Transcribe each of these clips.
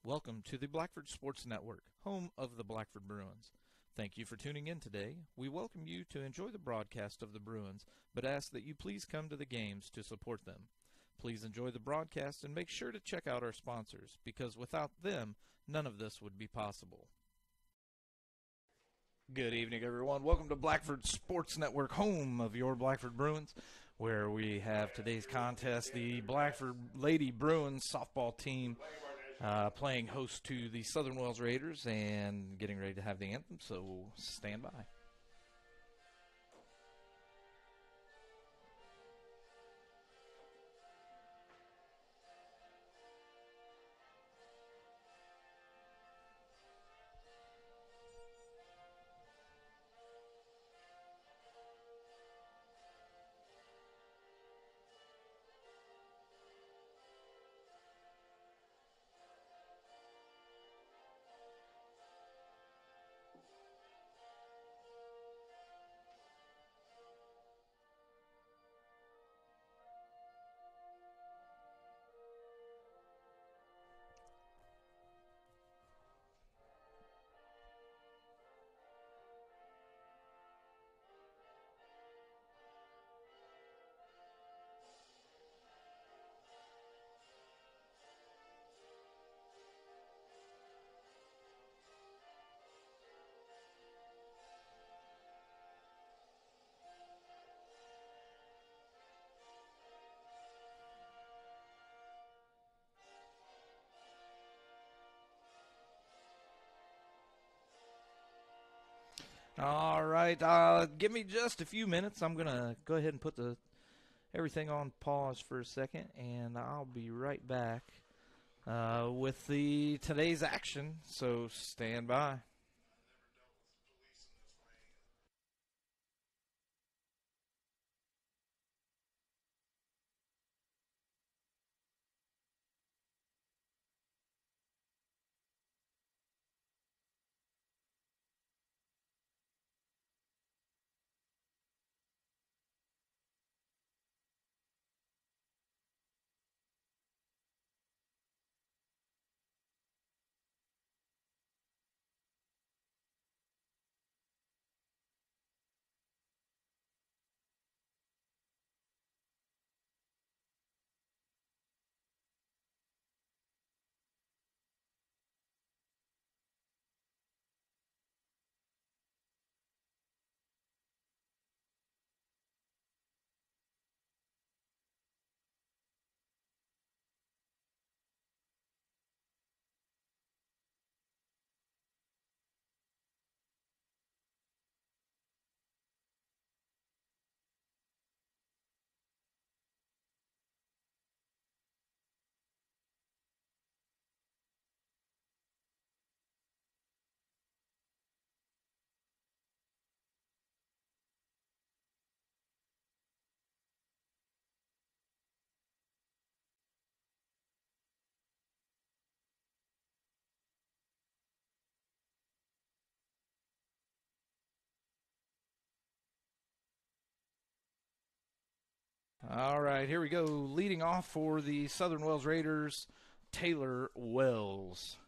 Welcome to the Blackford Sports Network, home of the Blackford Bruins. Thank you for tuning in today. We welcome you to enjoy the broadcast of the Bruins, but ask that you please come to the games to support them. Please enjoy the broadcast and make sure to check out our sponsors, because without them, none of this would be possible. Good evening, everyone. Welcome to Blackford Sports Network, home of your Blackford Bruins, where we have today's contest, the Blackford Lady Bruins softball team playing host to the Southern Wells Raiders and getting ready to have the anthem, so stand by. All right, give me just a few minutes. I'm going to go ahead and put everything on pause for a second, and I'll be right back with today's action, so stand by. All right, here we go. Leading off for the Southern Wells Raiders, Taylor Wells.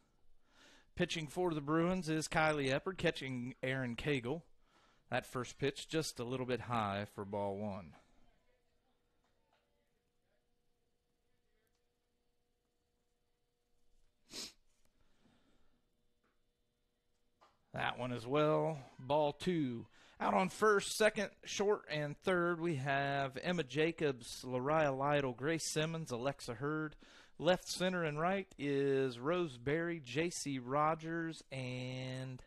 Pitching for the Bruins is Kylie Eppard, catching Aaron Cagle. That first pitch just a little bit high for ball one. That one as well. Ball two. Out on first, second, short, and third, we have Emma Jacobs, Lariah Lytle, Grace Simmons, Alexa Hurd. Left, center, and right is Rose Berry, Jacey Rogers, and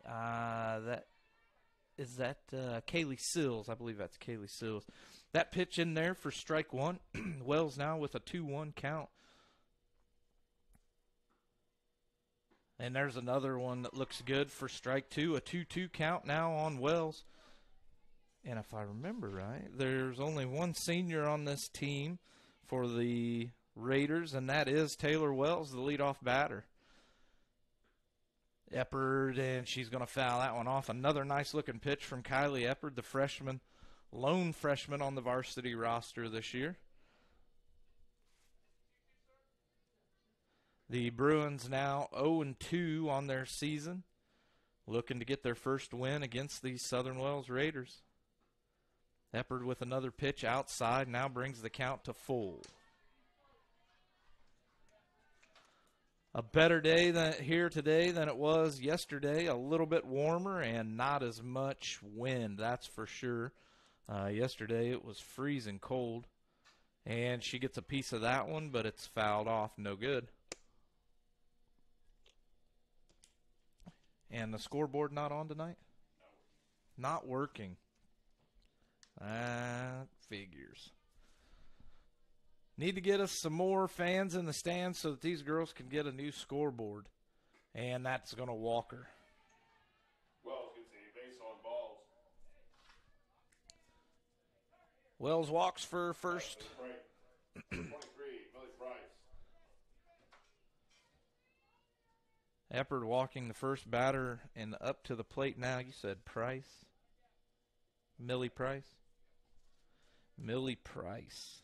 Kaylee Sills. I believe that's Kaylee Sills. That pitch in there for strike one. Wells now with a 2-1 count. And there's another one that looks good for strike two, a 2-2 count now on Wells. And if I remember right, there's only one senior on this team for the Raiders, and that is Taylor Wells, the leadoff batter. Eppard, and she's going to foul that one off. Another nice-looking pitch from Kylie Eppard, the freshman, lone freshman on the varsity roster this year. The Bruins now 0-2 on their season, looking to get their first win against the Southern Wells Raiders. Eppard with another pitch outside, now brings the count to full. A better day here today than it was yesterday. A little bit warmer and not as much wind, that's for sure. Yesterday it was freezing cold. And she gets a piece of that one, but it's fouled off, no good. And the scoreboard not on tonight? Not working. Figures. Need to get us some more fans in the stands so that these girls can get a new scoreboard. And that's going to walk her. Wells gets a base on balls. Wells walks for first. 23, Millie Price. Eppard walking the first batter and up to the plate now. You said Price? Millie Price? Millie Price.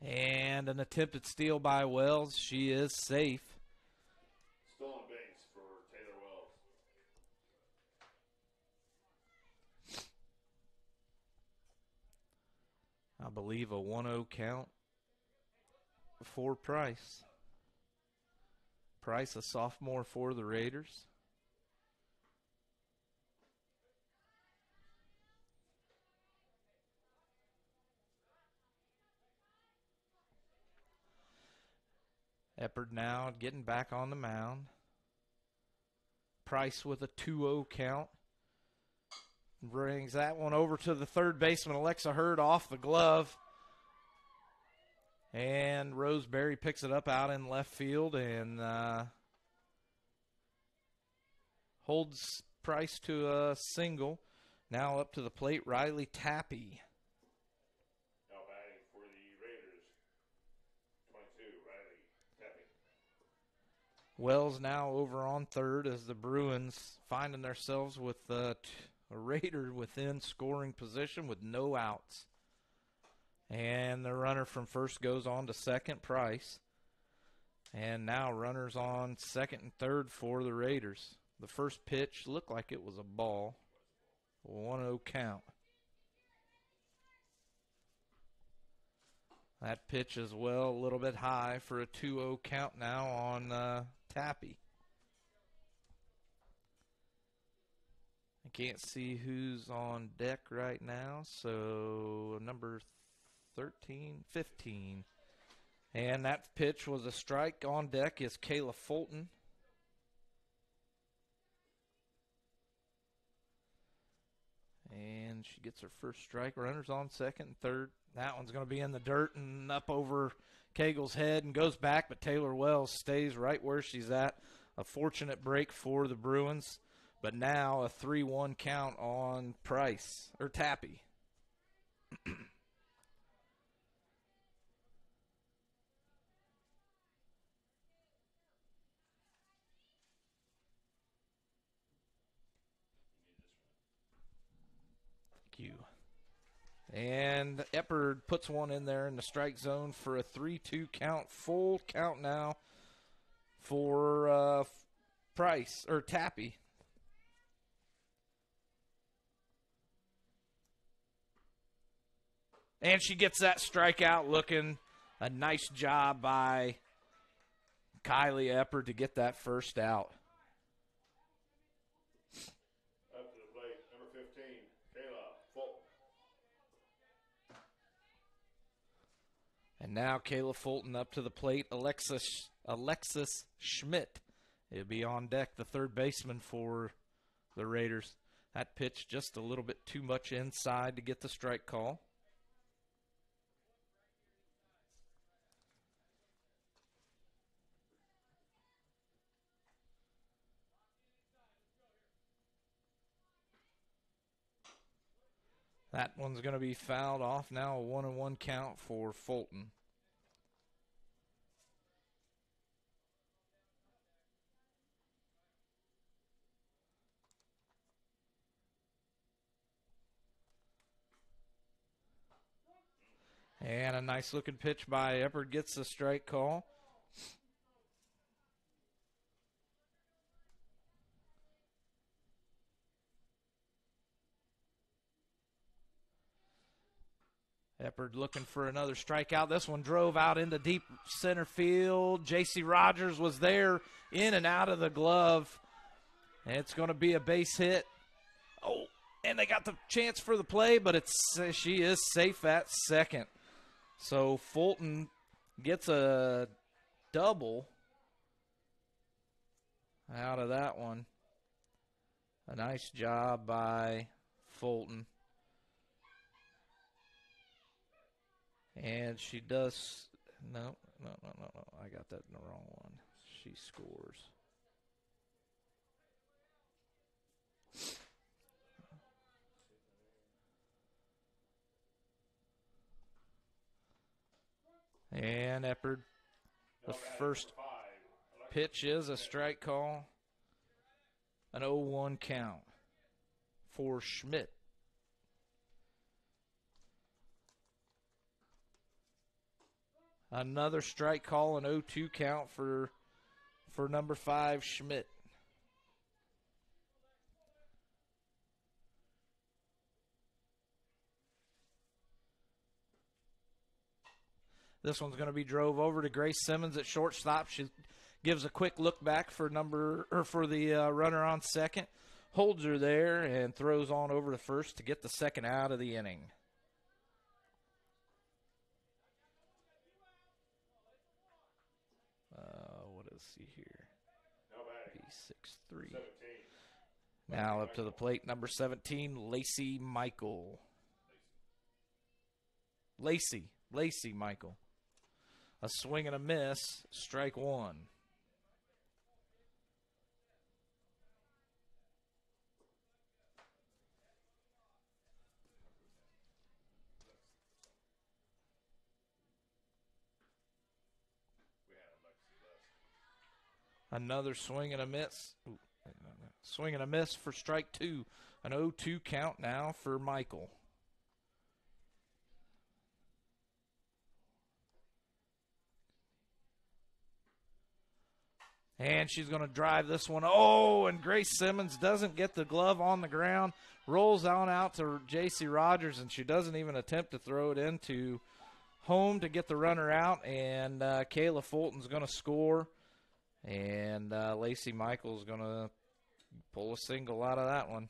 And an attempted steal by Wells. She is safe. Stolen base for Taylor Wells. I believe a 1-0 count for Price. Price, a sophomore for the Raiders. Eppard now getting back on the mound. Price with a 2-0 count. Brings that one over to the third baseman, Alexa Hurd, off the glove. And Roseberry picks it up out in left field and holds Price to a single. Now up to the plate, Riley Tappy. Now batting for the Raiders, 22, Riley Tappy. Wells now over on third as the Bruins finding themselves with a Raider within scoring position with no outs. And the runner from first goes on to second, Price. And now runners on second and third for the Raiders. The first pitch looked like it was a ball. 1-0 count. That pitch as well, a little bit high for a 2-0 count now on Tappy. I can't see who's on deck right now, so number 13, 15. And that pitch was a strike. On deck is Kayla Fulton. And she gets her first strike. Runners on second and third. That one's going to be in the dirt and up over Cagle's head and goes back, but Taylor Wells stays right where she's at. A fortunate break for the Bruins, but now a 3-1 count on Price, or Tappy. Thank you. And Eppard puts one in there in the strike zone for a 3-2 count. Full count now for Price, or Tappy. And she gets that strikeout looking. A nice job by Kylie Eppard to get that first out. Up to the plate, number 15, Kayla Fulton. And now Kayla Fulton up to the plate. Alexis Schmidt will be on deck, the third baseman for the Raiders. That pitch just a little bit too much inside to get the strike call. That one's going to be fouled off now, a 1-1 count for Fulton. And a nice looking pitch by Eppard gets the strike call. Eppard looking for another strikeout. This one drove out into deep center field. Jacey Rogers was there, in and out of the glove. And it's going to be a base hit. Oh, and they got the chance for the play, but she is safe at second. So Fulton gets a double out of that one. A nice job by Fulton. And she does, no, I got that in the wrong one. She scores. And Eppard, the first pitch is a strike call. An 0-1 count for Schmidt. Another strike call, an 0-2 count for number 5, Schmidt. This one's going to be drove over to Grace Simmons at shortstop. She gives a quick look back for the runner on second, holds her there, and throws on over to first to get the second out of the inning. What is he here? B6-3. Now up to the plate, number 17, Lacey Michael. Lacey Michael. A swing and a miss, strike one. Another swing and a miss. Swing and a miss for strike two. An 0-2 count now for Michael. And she's going to drive this one. Oh, and Grace Simmons doesn't get the glove on the ground. Rolls on out to Jacey Rogers, and she doesn't even attempt to throw it into home to get the runner out. And Kayla Fulton's going to score. And Lacey Michael's going to pull a single out of that one.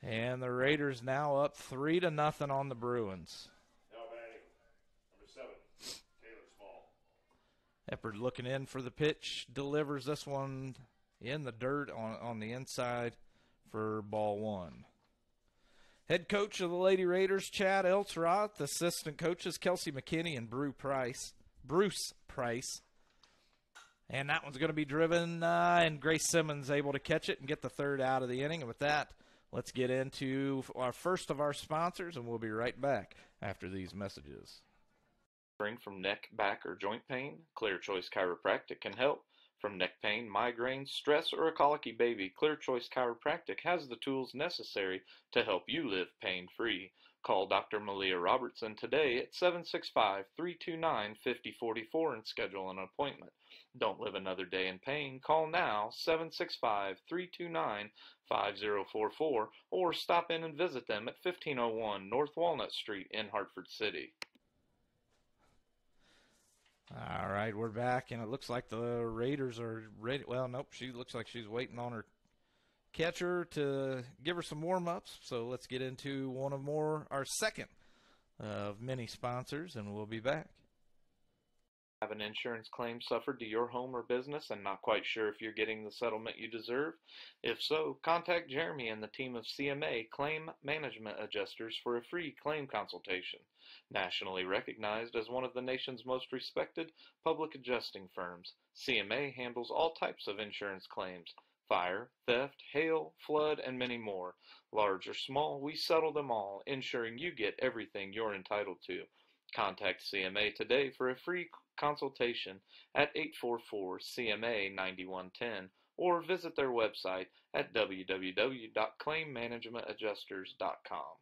And the Raiders now up 3-0 on the Bruins. Now batting, number 7, Taylor Small. Eppard looking in for the pitch, delivers this one in the dirt on the inside for ball one. Head coach of the Lady Raiders, Chad Eltsroth. Assistant coaches, Kelsey McKinney and Bruce Price. And that one's going to be driven, and Grace Simmons able to catch it and get the third out of the inning. And with that, let's get into our first of our sponsors, and we'll be right back after these messages. Suffering from neck, back, or joint pain? Clear Choice Chiropractic can help. From neck pain, migraines, stress, or a colicky baby, Clear Choice Chiropractic has the tools necessary to help you live pain-free. Call Dr. Malia Robertson today at 765-329-5044 and schedule an appointment. Don't live another day in pain. Call now, 765-329-5044, or stop in and visit them at 1501 North Walnut Street in Hartford City. All right, we're back, and it looks like the Raiders are ready. Well, nope, she looks like she's waiting on her catcher to give her some warm-ups. So let's get into our second of many sponsors, and we'll be back. Have an insurance claim suffered to your home or business and not quite sure if you're getting the settlement you deserve? If so, contact Jeremy and the team of CMA Claim Management Adjusters for a free claim consultation. Nationally recognized as one of the nation's most respected public adjusting firms, CMA handles all types of insurance claims: fire, theft, hail, flood, and many more. Large or small, we settle them all, ensuring you get everything you're entitled to. Contact CMA today for a free consultation at 844-CMA-9110 or visit their website at www.claimmanagementadjusters.com.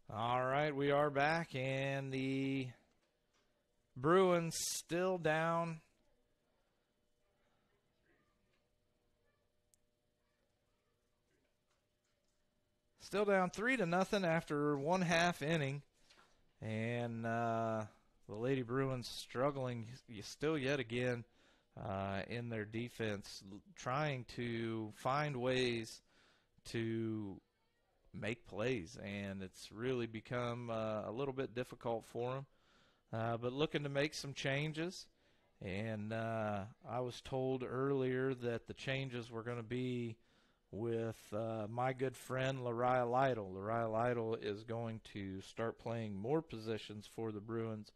All right, we are back, and the Bruins still down. Still down 3-0 after 1/2 inning. And the Lady Bruins struggling still yet again in their defense, trying to find ways to make plays. And it's really become a little bit difficult for them. But looking to make some changes. And I was told earlier that the changes were going to be with my good friend Lariah Lytle. Lariah Lytle is going to start playing more positions for the Bruins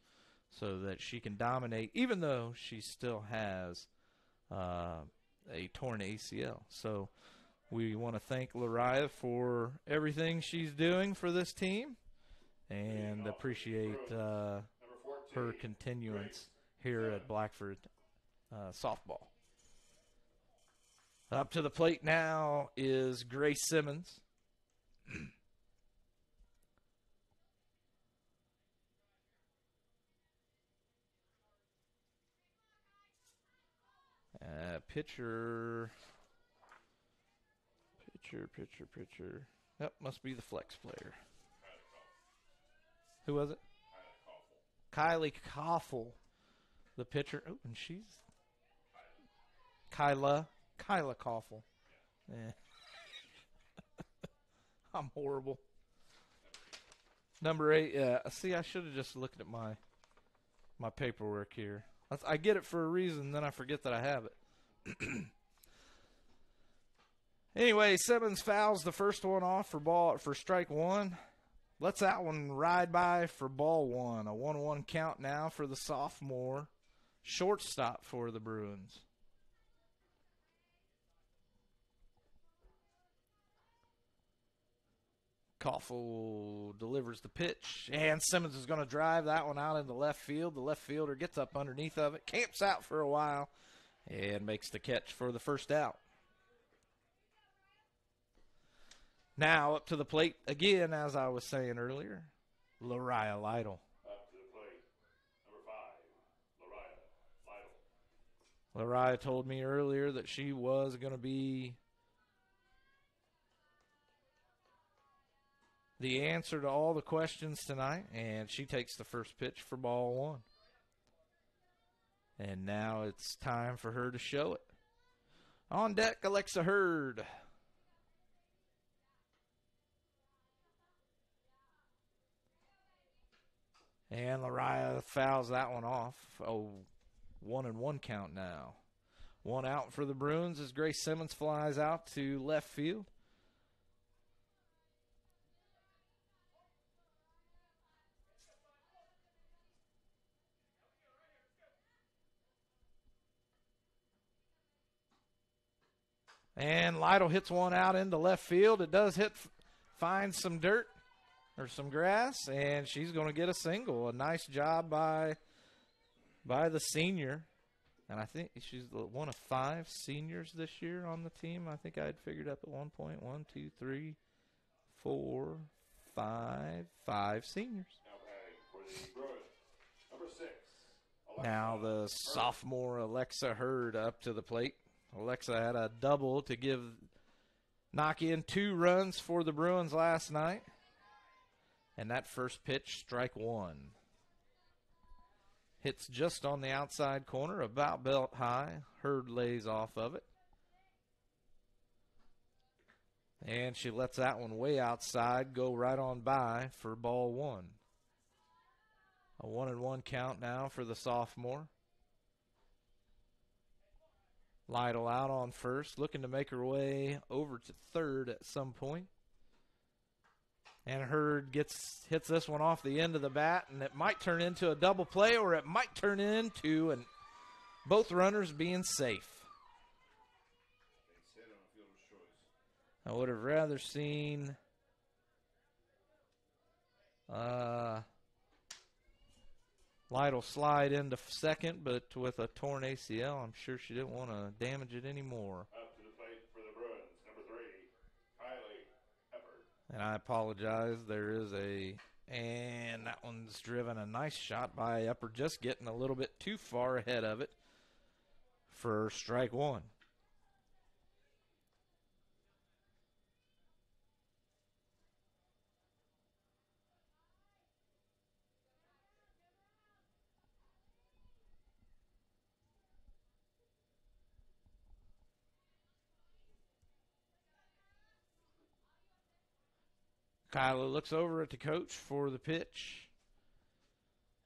so that she can dominate, even though she still has a torn ACL. So we want to thank Lariah for everything she's doing for this team and appreciate her continuance here at Blackford softball. Up to the plate now is Grace Simmons. Pitcher. Yep, must be the flex player. Who was it? Kylie Koffel, the pitcher. Oh, and she's Kayla Koffel. Yeah. I'm horrible. Number 8. See, I should have just looked at my paperwork here. I get it for a reason, then I forget that I have it. Anyway, Simmons fouls the first one off for strike 1. Lets that one ride by for ball 1. A 1-1 count now for the sophomore shortstop for the Bruins. Koffel delivers the pitch, and Simmons is going to drive that one out into left field. The left fielder gets up underneath of it, camps out for a while, and makes the catch for the first out. Now up to the plate again, as I was saying earlier, Lariah Lytle. Up to the plate, number 5, Lariah Lytle. Lariah told me earlier that she was going to be the answer to all the questions tonight, and she takes the first pitch for ball 1. And now it's time for her to show it. On deck, Alexa Hurd. And Lariah fouls that one off. 1-1 count now. 1 out for the Bruins as Grace Simmons flies out to left field. And Lytle hits one out into left field. It does find some dirt or some grass, and she's going to get a single. A nice job by the senior. And I think she's one of 5 seniors this year on the team. I think I had figured up at one point. 1, 2, 3, 4, 5 seniors. Now the sophomore Alexa Hurd up to the plate. Alexa had a double to knock in 2 runs for the Bruins last night. And that first pitch, strike 1. Hits just on the outside corner, about belt high. Hurd lays off of it. And she lets that one way outside go right on by for ball 1. A 1-1 count now for the sophomore. Lytle out on first, looking to make her way over to third at some point. And Hurd hits this one off the end of the bat, and it might turn into a double play, or it might turn into both runners being safe. I would have rather seen Lytle slide into second, but with a torn ACL, I'm sure she didn't want to damage it anymore. Up to the plate for the Bruins, number 3, Kylie Fulton. And I apologize. And that one's driven a nice shot by Upper, just getting a little bit too far ahead of it for strike 1. Kayla looks over at the coach for the pitch.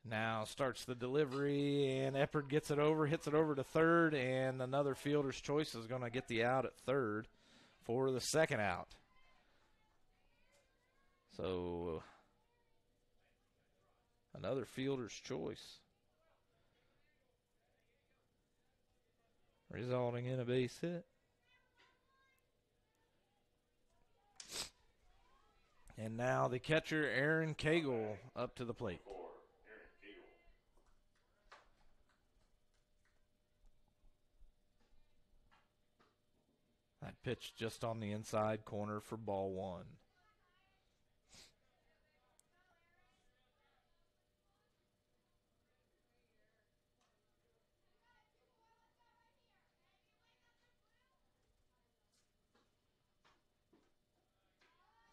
Now starts the delivery, and Eppard gets it over, hits it over to third, and another fielder's choice is going to get the out at third for the second out. So another fielder's choice, resulting in a base hit. And now the catcher, Aaron Cagle, up to the plate. That pitch just on the inside corner for ball one.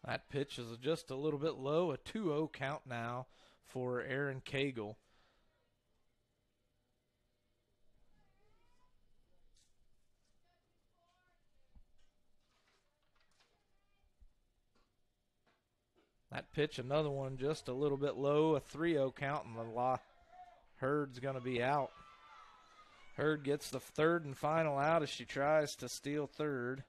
That pitch is just a little bit low, a 2-0 count now for Aaron Cagle. That pitch, another one just a little bit low, a 3-0 count, and the Hurd's going to be out. Hurd gets the third and final out as she tries to steal third.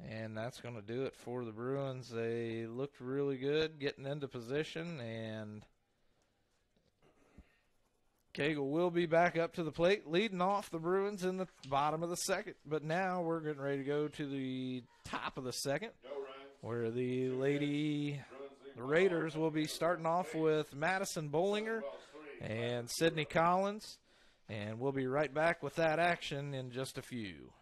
And that's going to do it for the Bruins. They looked really good getting into position, and Cagle will be back up to the plate, leading off the Bruins in the bottom of the second. But now we're getting ready to go to the top of the second, where the Raiders will be starting off with Madison Bollinger and Sydney Collins. And we'll be right back with that action in just a few.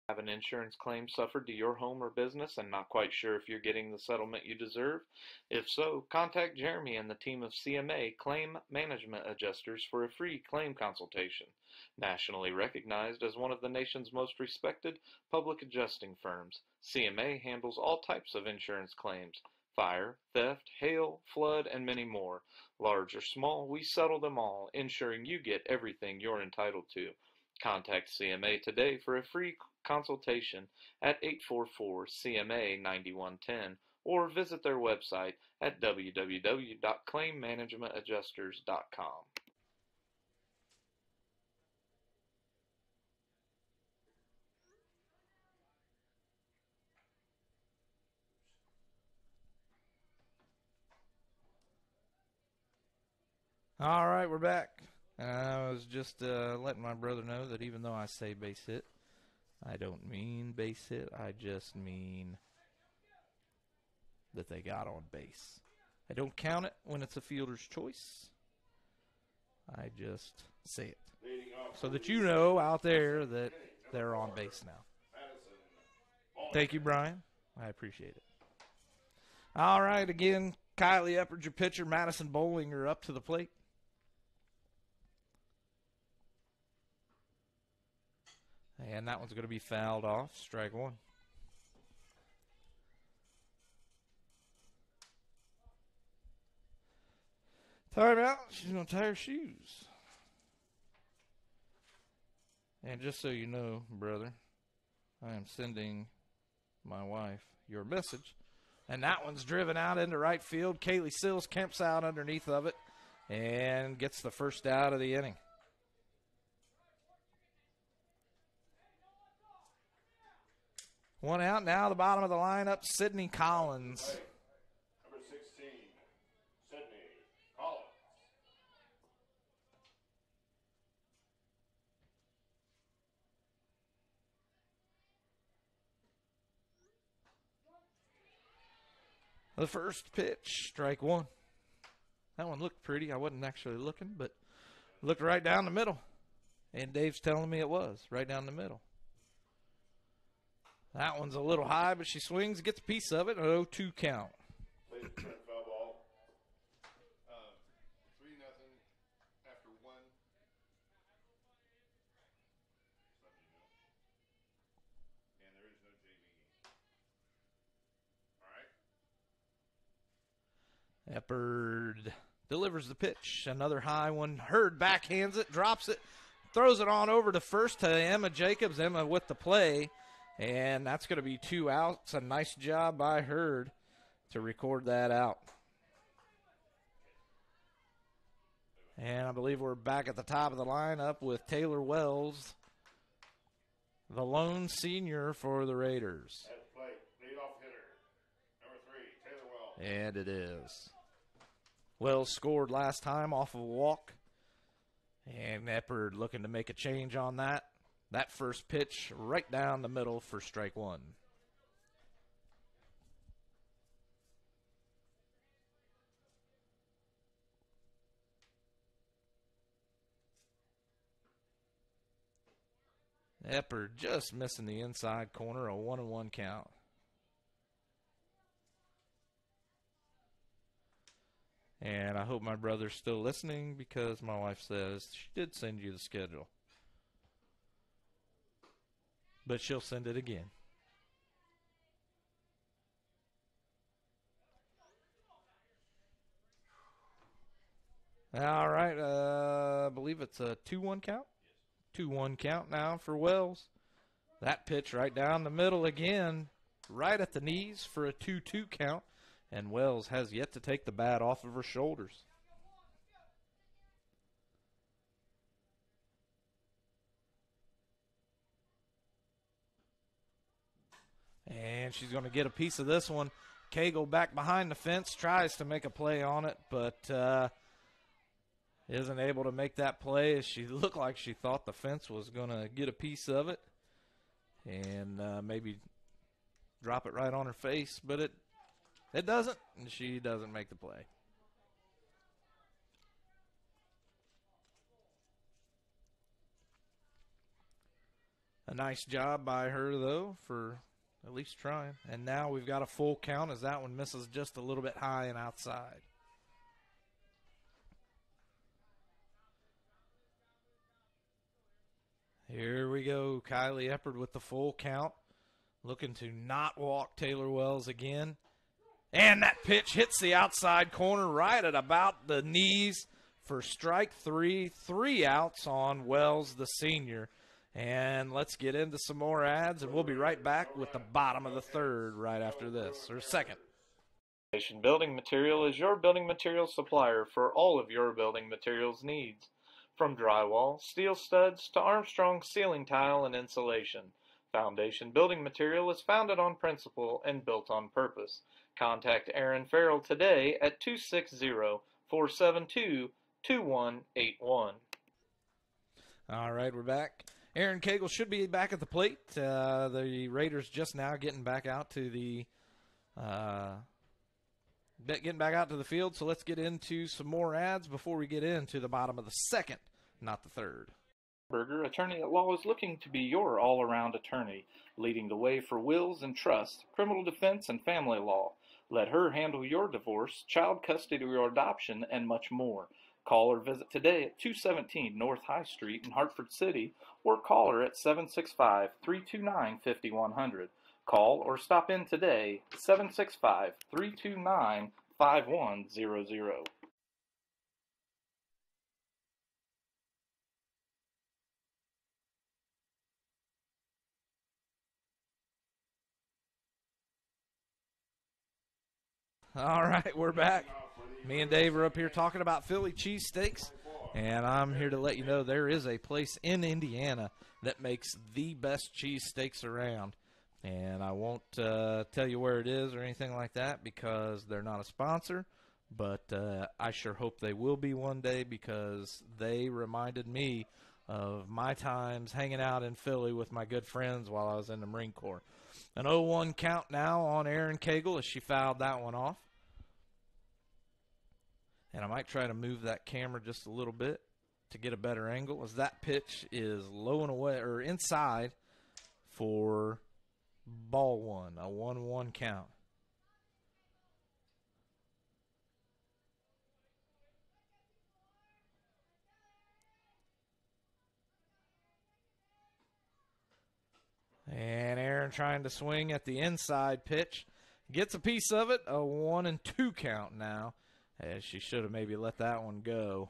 Have an insurance claim suffered to your home or business and not quite sure if you're getting the settlement you deserve? If so, contact Jeremy and the team of CMA Claim Management Adjusters for a free claim consultation. Nationally recognized as one of the nation's most respected public adjusting firms, CMA handles all types of insurance claims: fire, theft, hail, flood, and many more. Large or small, we settle them all, ensuring you get everything you're entitled to. Contact CMA today for a free consultation at 844-CMA-9110 or visit their website at www.claimmanagementadjusters.com. All right, we're back. I was just letting my brother know that even though I say base hit, I don't mean base hit. I just mean that they got on base. I don't count it when it's a fielder's choice. I just say it so that you know out there that they're on base now. Thank you, Brian. I appreciate it. All right, again, Kylie Eppard, your pitcher, Madison Bollinger up to the plate. And that one's going to be fouled off. Strike one. Timeout. She's going to tie her shoes. And just so you know, brother, I am sending my wife your message. And that one's driven out into right field. Kaylee Sills camps out underneath of it and gets the first out of the inning. One out now, the bottom of the lineup, Sydney Collins. Number 16, Sydney Collins. The first pitch, strike one. That one looked pretty. I wasn't actually looking, but looked right down the middle. And Dave's telling me it was right down the middle. That one's a little high, but she swings, gets a piece of it, an 0-2 count. Foul ball. 3-0 after one. And there is no JV game. All right. Eppard delivers the pitch. Another high one. Hurd backhands it, drops it. throws it on over to first to Emma Jacobs. Emma with the play, and that's going to be 2 outs. A nice job by Hurd to record that out. And I believe we're back at the top of the lineup with Taylor Wells, the lone senior for the Raiders. At the plate, leadoff hitter, number 3, Taylor Wells. And it is. Wells scored last time off of a walk. And Eppard looking to make a change on that. That first pitch right down the middle for strike 1. Eppard just missing the inside corner, a 1-1 count. And I hope my brother's still listening because my wife says she did send you the schedule. But she'll send it again. All right, I believe it's a 2-1 count. 2-1 count now for Wells. That pitch right down the middle again, right at the knees for a 2-2 count. And Wells has yet to take the bat off of her shoulders. And she's going to get a piece of this one. Cagle back behind the fence, tries to make a play on it, but isn't able to make that play as she looked like she thought the fence was going to get a piece of it and maybe drop it right on her face, but it doesn't, and she doesn't make the play. A nice job by her, though, for at least trying. And now we've got a full count as that one misses just a little bit high and outside. Here we go. Kylie Eppard with the full count. Looking to not walk Taylor Wells again. And that pitch hits the outside corner right at about the knees for strike 3. 3 outs on Wells, the senior. And let's get into some more ads, and we'll be right back with the bottom of the third right after this, or second. Foundation Building Material is your building material supplier for all of your building materials needs. From drywall, steel studs, to Armstrong ceiling tile and insulation, Foundation Building Material is founded on principle and built on purpose. Contact Aaron Farrell today at 260-472-2181. All right, we're back. Aaron Cagle should be back at the plate. The Raiders just now getting back out to the field. So let's get into some more ads before we get into the bottom of the second, not the third. Berger Attorney at Law is looking to be your all-around attorney, leading the way for wills and trusts, criminal defense, and family law. Let her handle your divorce, child custody or adoption, and much more. Call or visit today at 217 North High Street in Hartford City, or call her at 765-329-5100. Call or stop in today, 765-329-5100. All right, we're back. Me and Dave are up here talking about Philly cheesesteaks, and I'm here to let you know there is a place in Indiana that makes the best cheesesteaks around. And I won't tell you where it is or anything like that because they're not a sponsor, but I sure hope they will be one day because they reminded me of my times hanging out in Philly with my good friends while I was in the Marine Corps. An 0-1 count now on Erin Cagle as she fouled that one off. And I might try to move that camera just a little bit to get a better angle as that pitch is low and away or inside for ball one, a 1-1 count. And Aaron trying to swing at the inside pitch. Gets a piece of it, a 1-2 count now. As she should have maybe let that one go.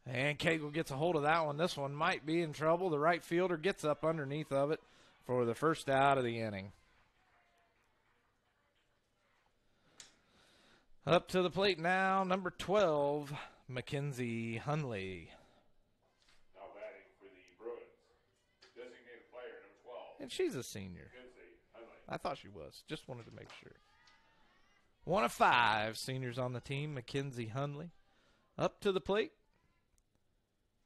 And Cagle gets a hold of that one. This one might be in trouble. The right fielder gets up underneath of it for the first out of the inning. Up to the plate now, number 12, Mckenzie Hundley. Now batting for the Bruins. Designated player number 12. And she's a senior. Mckenzie Hundley. I thought she was. Just wanted to make sure. One of 5 seniors on the team, Mckenzie Hundley. Up to the plate.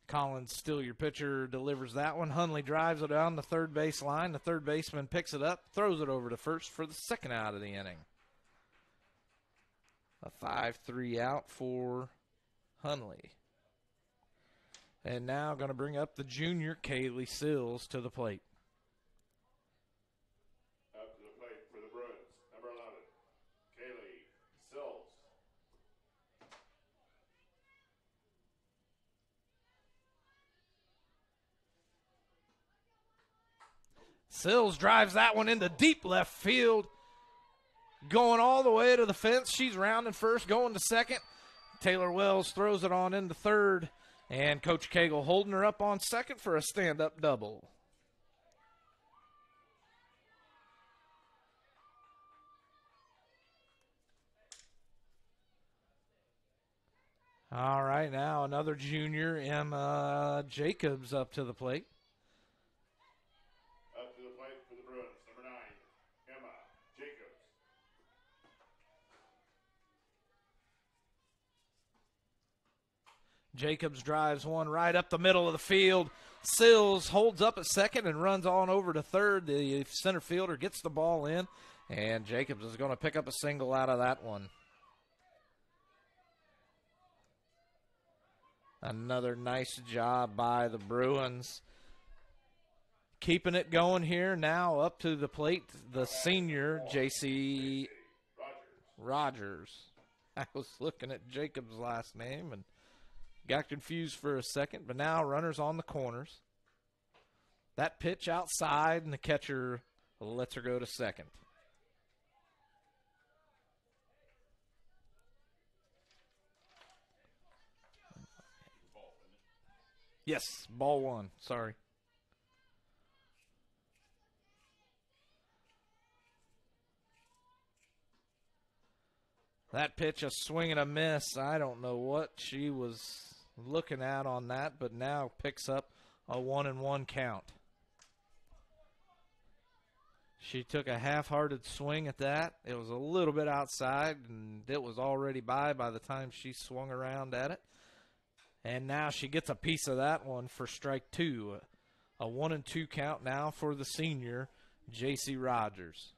Collins, still your pitcher, delivers that one. Hundley drives it down the third base line. The third baseman picks it up, throws it over to first for the second out of the inning. A 5-3 out for Hundley. And now going to bring up the junior, Kayla Sills, to the plate. Up to the plate for the Bruins. Number 11, Kayla Sills. Sills drives that one into deep left field. Going all the way to the fence. She's rounding first, going to second. Taylor Wells throws it on into third. And Coach Cagle holding her up on second for a stand-up double. All right, now another junior, Emma Jacobs, up to the plate. Up to the plate for the Bruins. Number 9, Emma Jacobs. Jacobs drives one right up the middle of the field. Sills holds up at second and runs on over to third. The center fielder gets the ball in, and Jacobs is going to pick up a single out of that one. Another nice job by the Bruins. Keeping it going here now. Up to the plate, the senior, Jacey Rogers. I was looking at Jacobs' last name and got confused for a second, but now runners on the corners. That pitch outside, and the catcher lets her go to second. Yes, ball 1. Sorry. That pitch, a swing and a miss. I don't know what she was looking at on that, but now picks up a 1-1 count. She took a half-hearted swing at that. It was a little bit outside, and it was already by the time she swung around at it. And now she gets a piece of that one for strike 2. A 1-2 count now for the senior, Jacey Rogers.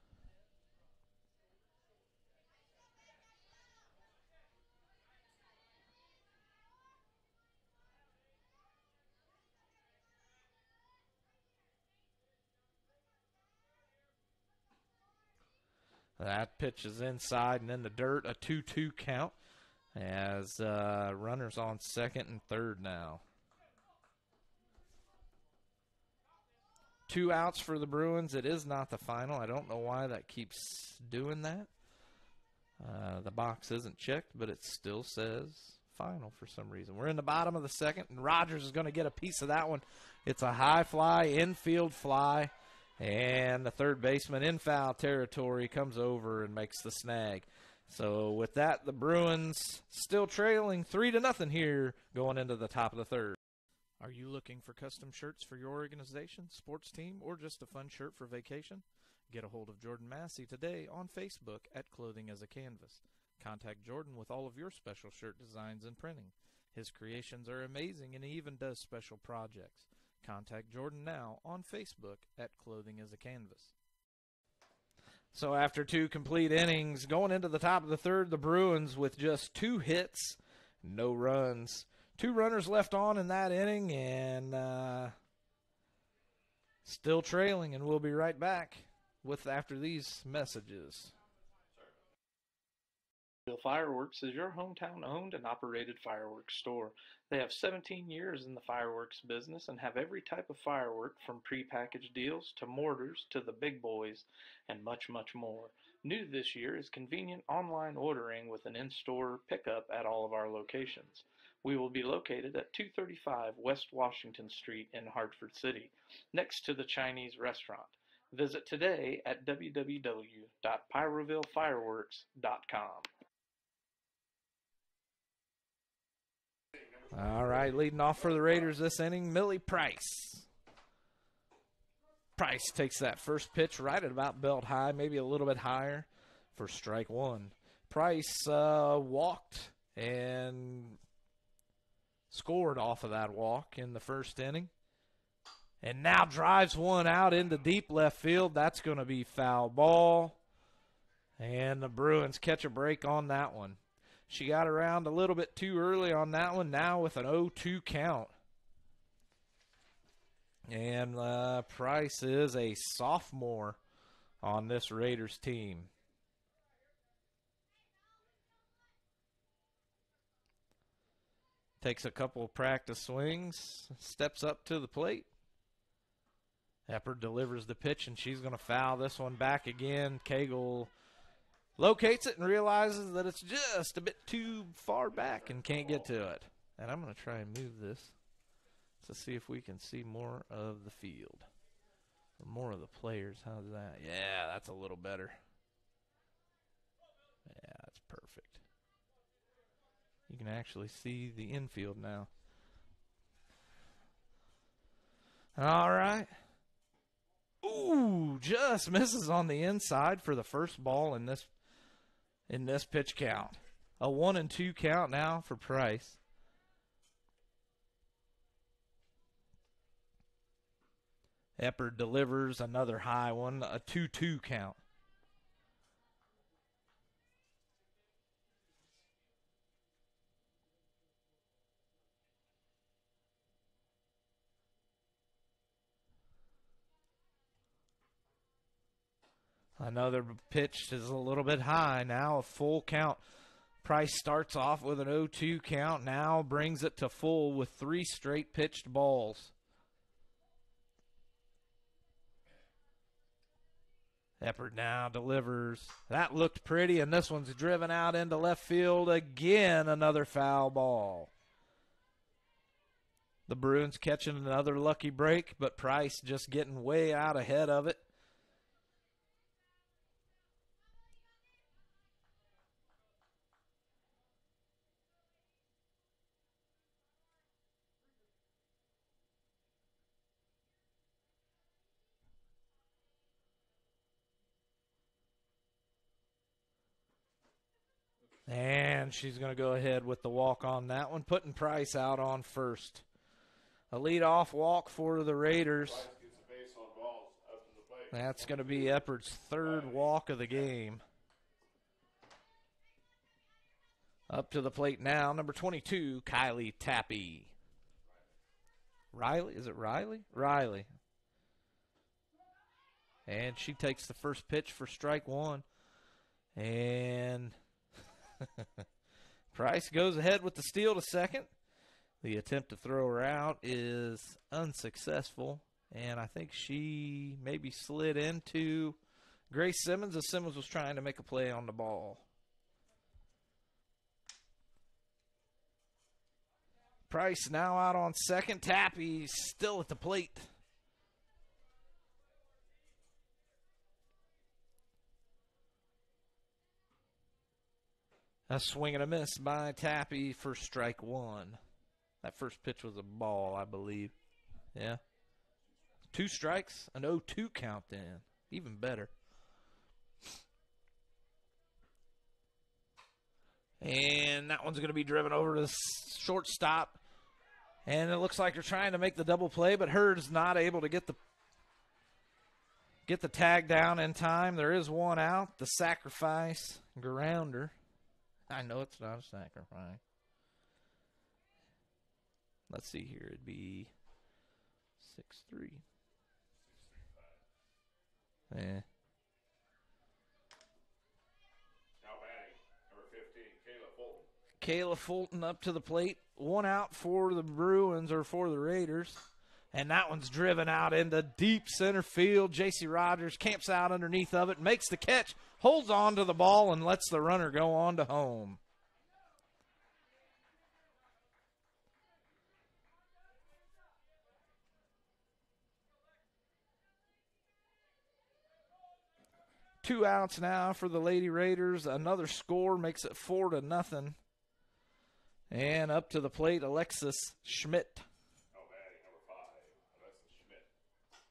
That pitch is inside and in the dirt, a 2-2 count as runners on second and third now. 2 outs for the Bruins. It is not the final. I don't know why that keeps doing that. The box isn't checked, but it still says final for some reason. We're in the bottom of the second, and Rogers is going to get a piece of that one. It's a high fly, infield fly. And the third baseman in foul territory comes over and makes the snag. So with that, the Bruins still trailing 3-0 here going into the top of the third. Are you looking for custom shirts for your organization, sports team, or just a fun shirt for vacation? Get a hold of Jordan Massey today on Facebook at Clothing as a Canvas. Contact Jordan with all of your special shirt designs and printing. His creations are amazing, and he even does special projects. Contact Jordan now on Facebook at Clothing as a Canvas. So after 2 complete innings, going into the top of the third, the Bruins with just 2 hits, no runs. 2 runners left on in that inning, and still trailing, and we'll be right back with after these messages. Fireworks is your hometown owned and operated fireworks store. They have 17 years in the fireworks business and have every type of firework from prepackaged deals to mortars to the big boys and much, much more. New this year is convenient online ordering with an in-store pickup at all of our locations. We will be located at 235 West Washington Street in Hartford City, next to the Chinese restaurant. Visit today at www.pyrovillefireworks.com. All right, leading off for the Raiders this inning, Millie Price. Price takes that first pitch right at about belt high, maybe a little bit higher for strike one. Price walked and scored off of that walk in the first inning. And now drives one out into deep left field. That's going to be foul ball. And the Bruins catch a break on that one. She got around a little bit too early on that one, now with an 0-2 count. And Price is a sophomore on this Raiders team. Takes a couple of practice swings, steps up to the plate. Epper delivers the pitch, and she's going to foul this one back again. Cagle locates it and realizes that it's just a bit too far back and can't get to it. And I'm going to try and move this to see if we can see more of the field. Or more of the players. How's that? Yeah, that's a little better. Yeah, that's perfect. You can actually see the infield now. All right. Ooh, just misses on the inside for the first ball in this pitch count. A 1-2 count now for Price. Epper delivers another high one, a 2-2 count. Another pitch is a little bit high. Now a full count. Price starts off with an 0-2 count. Now brings it to full with 3 straight pitched balls. Epper now delivers. That looked pretty, and this one's driven out into left field. Again, another foul ball. The Bruins catching another lucky break, but Price just getting way out ahead of it. And she's going to go ahead with the walk on that one, putting Price out on first. A leadoff walk for the Raiders. That's going to be Eppert's third walk of the game. Up to the plate now, number 22, Kylie Tappy. Riley? Is it Riley? Riley. And she takes the first pitch for strike one. And Price goes ahead with the steal to second. The attempt to throw her out is unsuccessful. And I think she maybe slid into Grace Simmons as Simmons was trying to make a play on the ball. Price now out on second. Tappy still at the plate. A swing and a miss by Tappy for strike one. That first pitch was a ball, I believe. Yeah. 2 strikes, an 0-2 count then. Even better. And that one's going to be driven over to the shortstop. And it looks like they're trying to make the double play, but Hurd is not able to get the tag down in time. There is one out. The sacrifice grounder. I know it's not a sacrifice. Let's see here. It'd be 6-3. Yeah. Now batting, number 15, Kayla Fulton. Kayla Fulton up to the plate. One out for the Bruins or for the Raiders. And that one's driven out into deep center field. Jacey Rogers camps out underneath of it, makes the catch, holds on to the ball, and lets the runner go on to home. 2 outs now for the Lady Raiders. Another score makes it 4-0. And up to the plate, Alexis Schmidt. Batting number 5, Alexis Schmidt.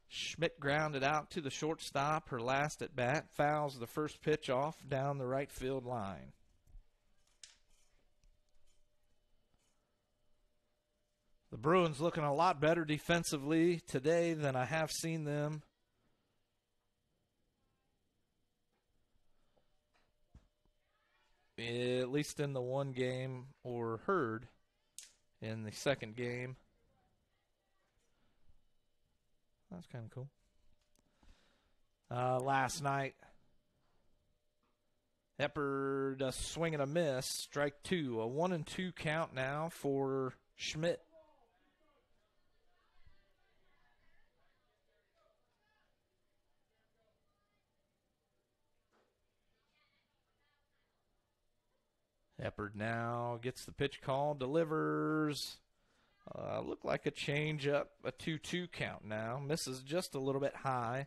Schmidt grounded out to the shortstop. Her last at bat, fouls the first pitch off down the right field line. The Bruins looking a lot better defensively today than I have seen them. At least in the one game, or Hurd in the second game. That's kind of cool. Last night, Eppard a swing and a miss, strike 2. A 1-2 count now for Schmidt. Eppard now gets the pitch call, delivers. Looked like a changeup, a 2-2 count now. Misses just a little bit high.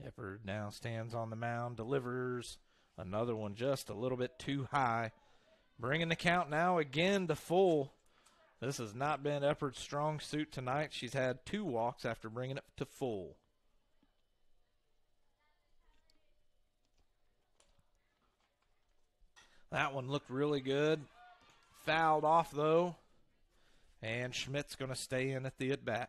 Eppard now stands on the mound, delivers. Another one just a little bit too high. Bringing the count now again to full. This has not been Eppard's strong suit tonight. She's had 2 walks after bringing it to full. That one looked really good. Fouled off, though. And Schmidt's going to stay in at the at-bat.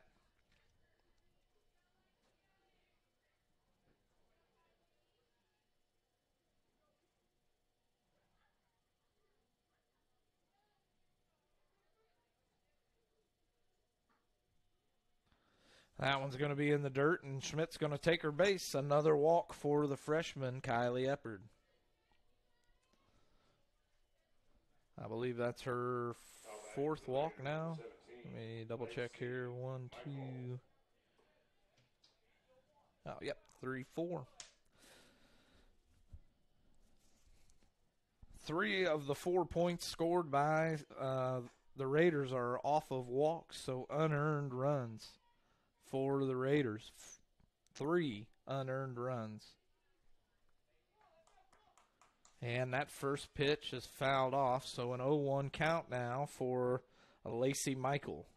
That one's going to be in the dirt, and Schmidt's going to take her base. Another walk for the freshman, Kylie Eppard. I believe that's her 4th walk now. Let me double check here. 1, 2. Oh, yep, 3, 4. 3 of the 4 points scored by the Raiders are off of walks, so unearned runs for the Raiders. 3 unearned runs. And that first pitch is fouled off, so an 0-1 count now for Lacey Michael.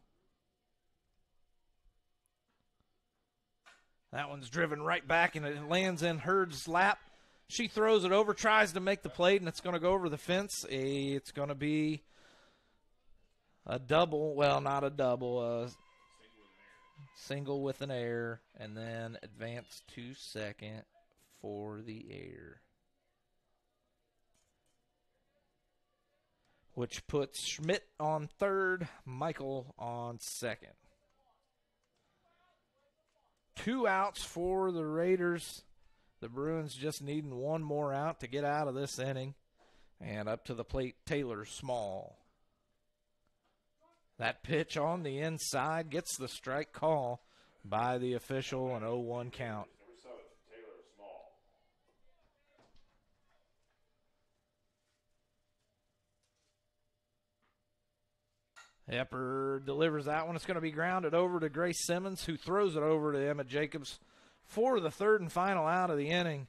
That one's driven right back, and it lands in Hurd's lap. She throws it over, tries to make the plate, and it's going to go over the fence. It's going to be a double. Well, not a double. A single with an error, and then advance to second for the error, which puts Schmidt on third, Michael on second. 2 outs for the Raiders. The Bruins just needing 1 more out to get out of this inning. And up to the plate, Taylor Small. That pitch on the inside gets the strike call by the official, an 0-1 count. Number 7, Taylor Small. Eppard delivers that one. It's going to be grounded over to Grace Simmons, who throws it over to Emma Jacobs for the 3rd and final out of the inning.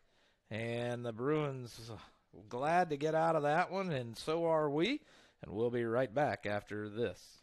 And the Bruins glad to get out of that one, and so are we. And we'll be right back after this.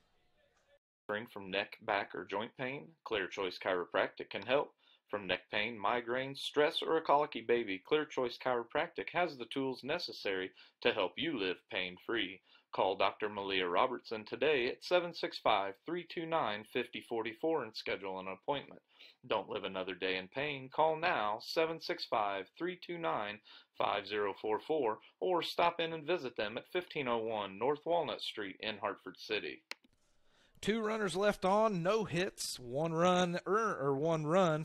From neck, back, or joint pain, Clear Choice Chiropractic can help. From neck pain, migraines, stress, or a colicky baby, Clear Choice Chiropractic has the tools necessary to help you live pain-free. Call Dr. Malia Robertson today at 765-329-5044 and schedule an appointment. Don't live another day in pain. Call now, 765-329-5044, or stop in and visit them at 1501 North Walnut Street in Hartford City. 2 runners left on, no hits, 1 run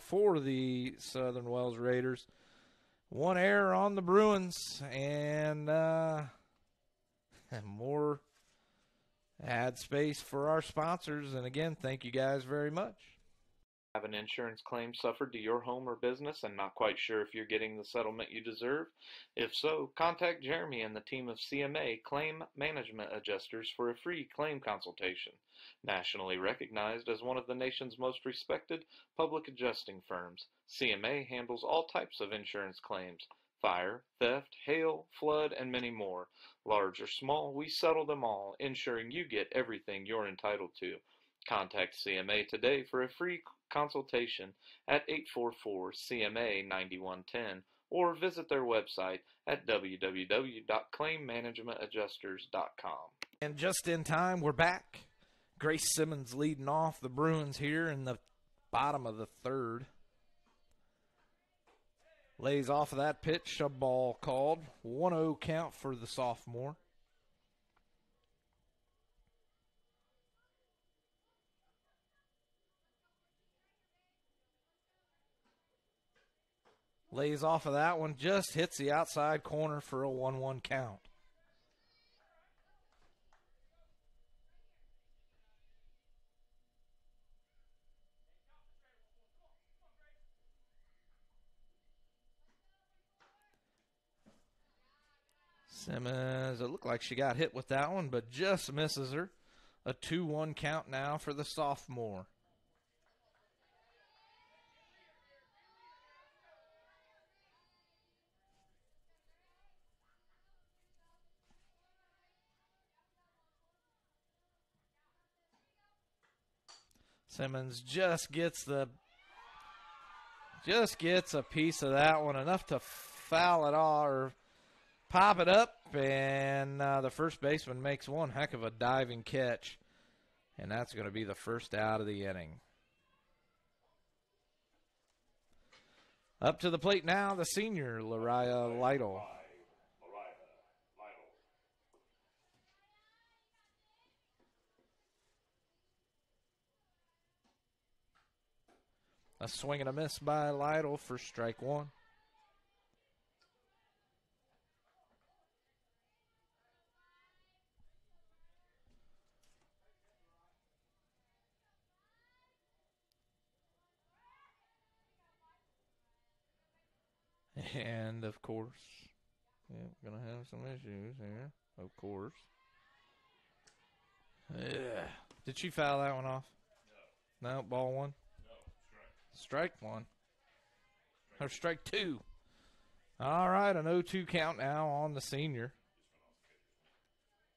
for the Southern Wells Raiders. 1 error on the Bruins, and more ad space for our sponsors. And again, thank you guys very much. Have an insurance claim suffered to your home or business and not quite sure if you're getting the settlement you deserve? If so, contact Jeremy and the team of CMA Claim Management Adjusters for a free claim consultation. Nationally recognized as one of the nation's most respected public adjusting firms, CMA handles all types of insurance claims: fire, theft, hail, flood, and many more. Large or small, we settle them all, ensuring you get everything you're entitled to. Contact CMA today for a free consultation at 844-CMA-9110 or visit their website at www.claimmanagementadjusters.com. And just in time, we're back. Grace Simmons leading off the Bruins here in the bottom of the third. Lays off of that pitch, a ball called. 1-0 count for the sophomore. Lays off of that one, just hits the outside corner for a 1-1 count. Simmons, it looked like she got hit with that one, but just misses her. A 2-1 count now for the sophomore. Simmons just gets a piece of that one, enough to foul it all or pop it up, and the first baseman makes one heck of a diving catch, and that's going to be the first out of the inning. Up to the plate now, the senior, Lariah Lytle. A swing and a miss by Lytle for strike one. And, of course, going to have some issues here, of course. Yeah. Did she foul that one off? No. No, ball one? No, Strike one. Or strike two. All right, an 0-2 count now on the senior.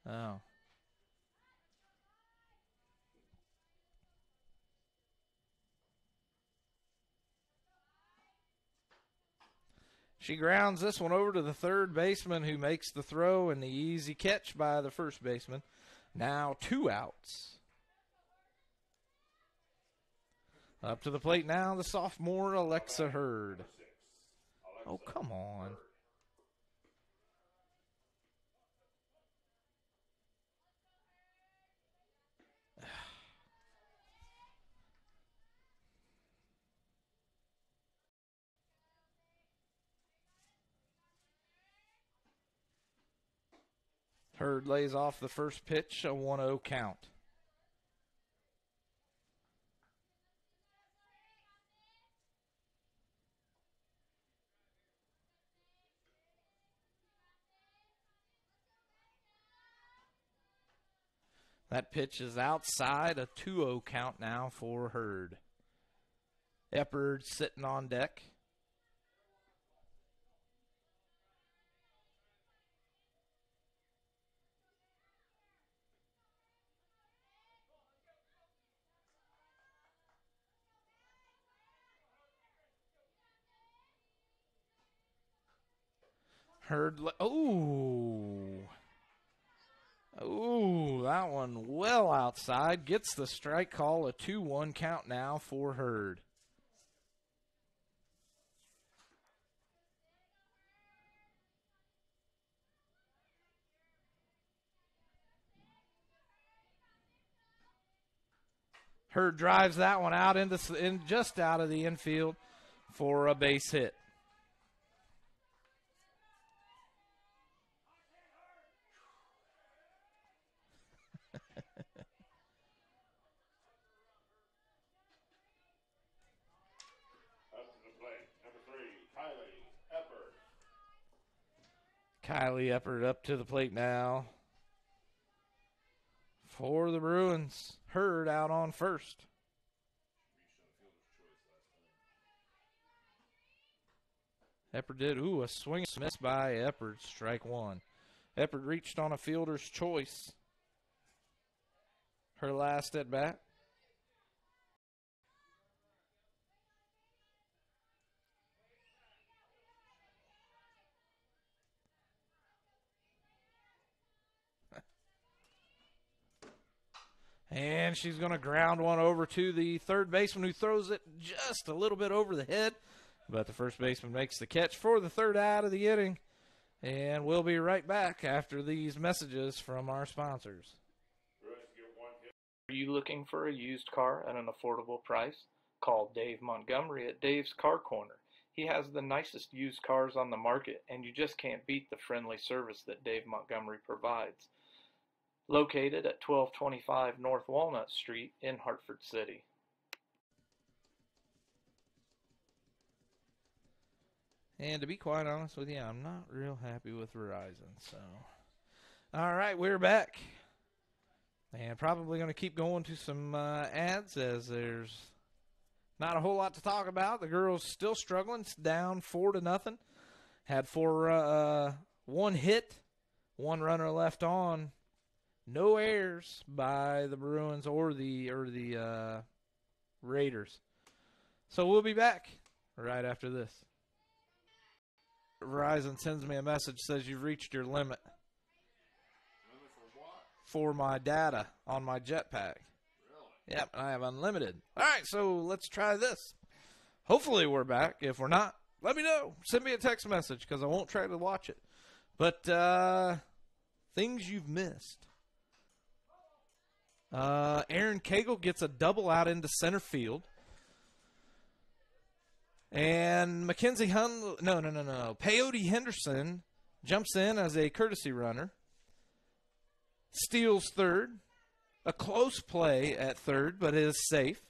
Oh. She grounds this one over to the third baseman, who makes the throw and the easy catch by the first baseman. Now 2 outs. Up to the plate now, the sophomore, Alexa Hurd. Oh, come on. Hurd lays off the first pitch, a 1-0 count. That pitch is outside, a 2-0 count now for Hurd. Eppard sitting on deck. Hurd, ooh, that one well outside. Gets the strike call, a 2-1 count now for Hurd. Hurd drives that one out just out of the infield for a base hit. Kylie Eppert up to the plate now for the Bruins. Hurd out on first. Eppert did. Ooh, a swing and miss by Eppert. Strike one. Eppert reached on a fielder's choice. Her last at bat. And she's going to ground one over to the third baseman, who throws it just a little bit over the head. But the first baseman makes the catch for the third out of the inning. And we'll be right back after these messages from our sponsors. Are you looking for a used car at an affordable price? Call Dave Montgomery at Dave's Car Corner. He has the nicest used cars on the market, and you just can't beat the friendly service that Dave Montgomery provides. Located at 1225 North Walnut Street in Hartford City. And to be quite honest with you, I'm not real happy with Verizon. So, all right, we're back. And probably going to keep going to some ads, as there's not a whole lot to talk about. The girls still struggling. It's down 4-0. Had one hit, one runner left on. No errors by the Bruins or the Raiders. So we'll be back right after this. Verizon sends me a message, says you've reached your limit. Limit for what? For my data on my jetpack. Really? Yep, I have unlimited. All right, so let's try this. Hopefully we're back. If we're not, let me know. Send me a text message, because I won't try to watch it. But things you've missed. Aaron Cagle gets a double out into center field. And Mckenzie Hundley, no. Peyote Henderson jumps in as a courtesy runner. Steals third. A close play at third, but is safe.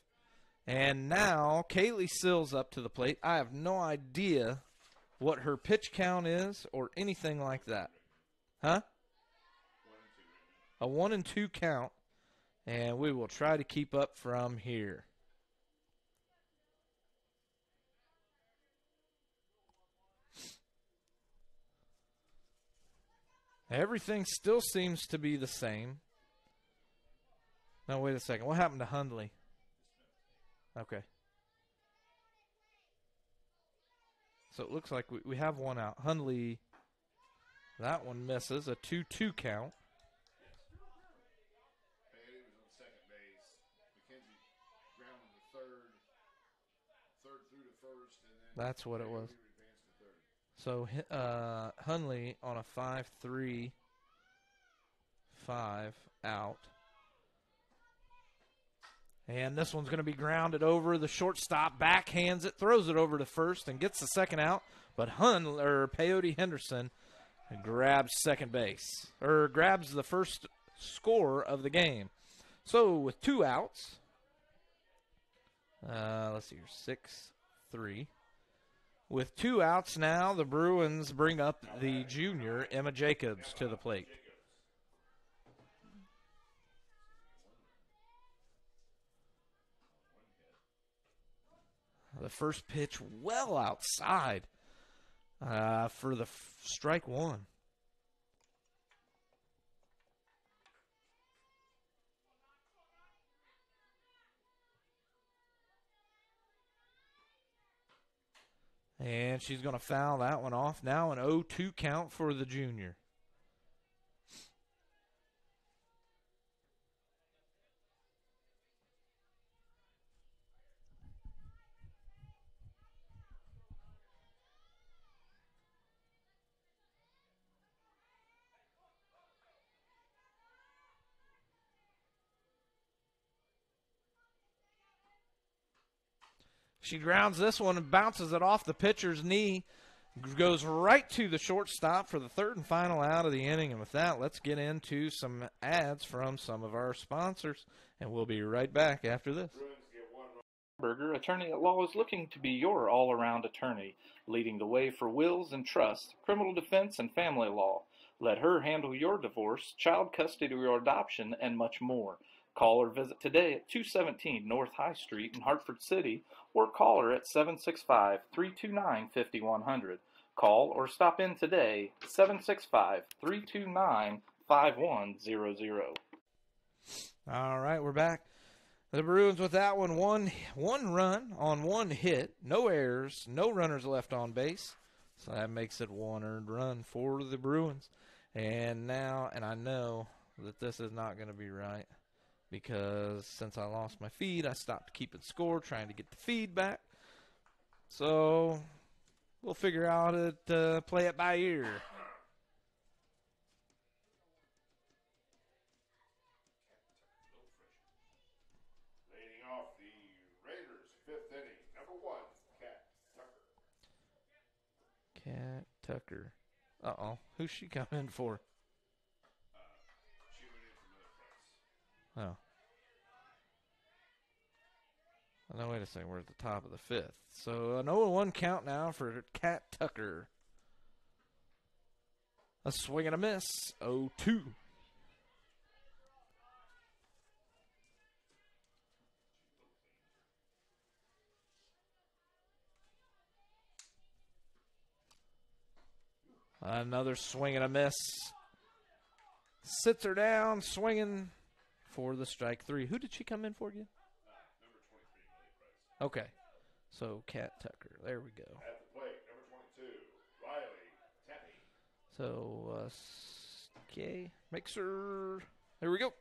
And now Kaylee Sills up to the plate. I have no idea what her pitch count is or anything like that. Huh? 1-2. A 1-2 count. And we will try to keep up from here. Everything still seems to be the same. No, wait a second. What happened to Hundley? Okay. So it looks like we have one out. Hundley, that one misses. A 2-2 count. Peyote was on second base. Mckenzie grounded to third through to first, and then That's what it was. Peyote advanced to third. So Hundley on a 5-3, 5 out. And this one's going to be grounded over. The shortstop backhands it, throws it over to first, and gets the second out. But Peyote Henderson grabs second base, or grabs the first score of the game. So with 2 outs, let's see here, 6-3. With 2 outs now, the Bruins bring up the junior, Emma Jacobs, to the plate. The first pitch well outside for the strike one. And she's going to foul that one off. Now an 0-2 count for the junior. She grounds this one and bounces it off the pitcher's knee. Goes right to the shortstop for the third and final out of the inning. And with that, let's get into some ads from some of our sponsors. And we'll be right back after this. Berger, attorney at law, is looking to be your all-around attorney, leading the way for wills and trusts, criminal defense, and family law. Let her handle your divorce, child custody or adoption, and much more. Call or visit today at 217 North High Street in Hartford City, or call her at 765-329-5100. Call or stop in today, 765-329-5100. All right, we're back. The Bruins with that one run on one hit, no errors, no runners left on base. So that makes it one earned run for the Bruins. And now, and I know that this is not going to be right because since I lost my feed, I stopped keeping score, trying to get the feed back. So we'll figure out play it by ear. Cat Tucker. Uh-oh. Who's she coming for? She went in from another place. Oh. No, wait a second. We're at the top of the fifth. So an 0-1 count now for Cat Tucker. A swing and a miss. 0-2. Another swing and a miss. Sits her down, swinging for the strike three. Who did she come in for again? Number 23, Okay. So, Cat Tucker. There we go. at the plate, number 22, Riley Tappy. So, okay. Makes her. There we go.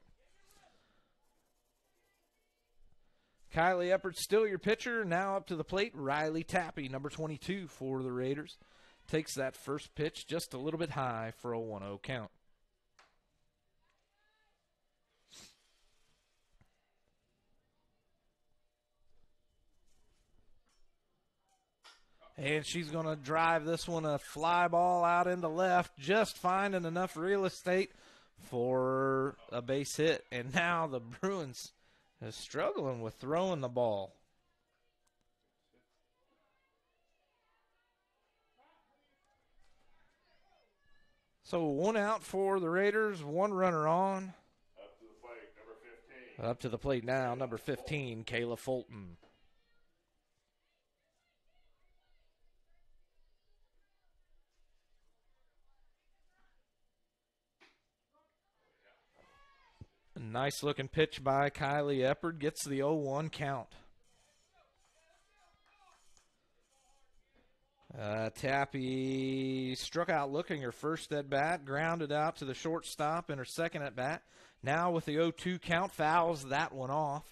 Kylie Eppert still your pitcher. Now up to the plate, Riley Tappy, number 22 for the Raiders. Takes that first pitch just a little bit high for a 1-0 count. And she's going to drive this one a fly ball out into left, just finding enough real estate for a base hit. And now the Bruins is struggling with throwing the ball. So one out for the Raiders, one runner on. Up to the plate, number 15. Up to the plate now, number 15, Kayla Fulton. A nice looking pitch by Kylie Eppert, gets the 0-1 count. Tappy struck out looking her first at bat, grounded out to the shortstop in her second at bat. Now with the 0-2 count, fouls that one off.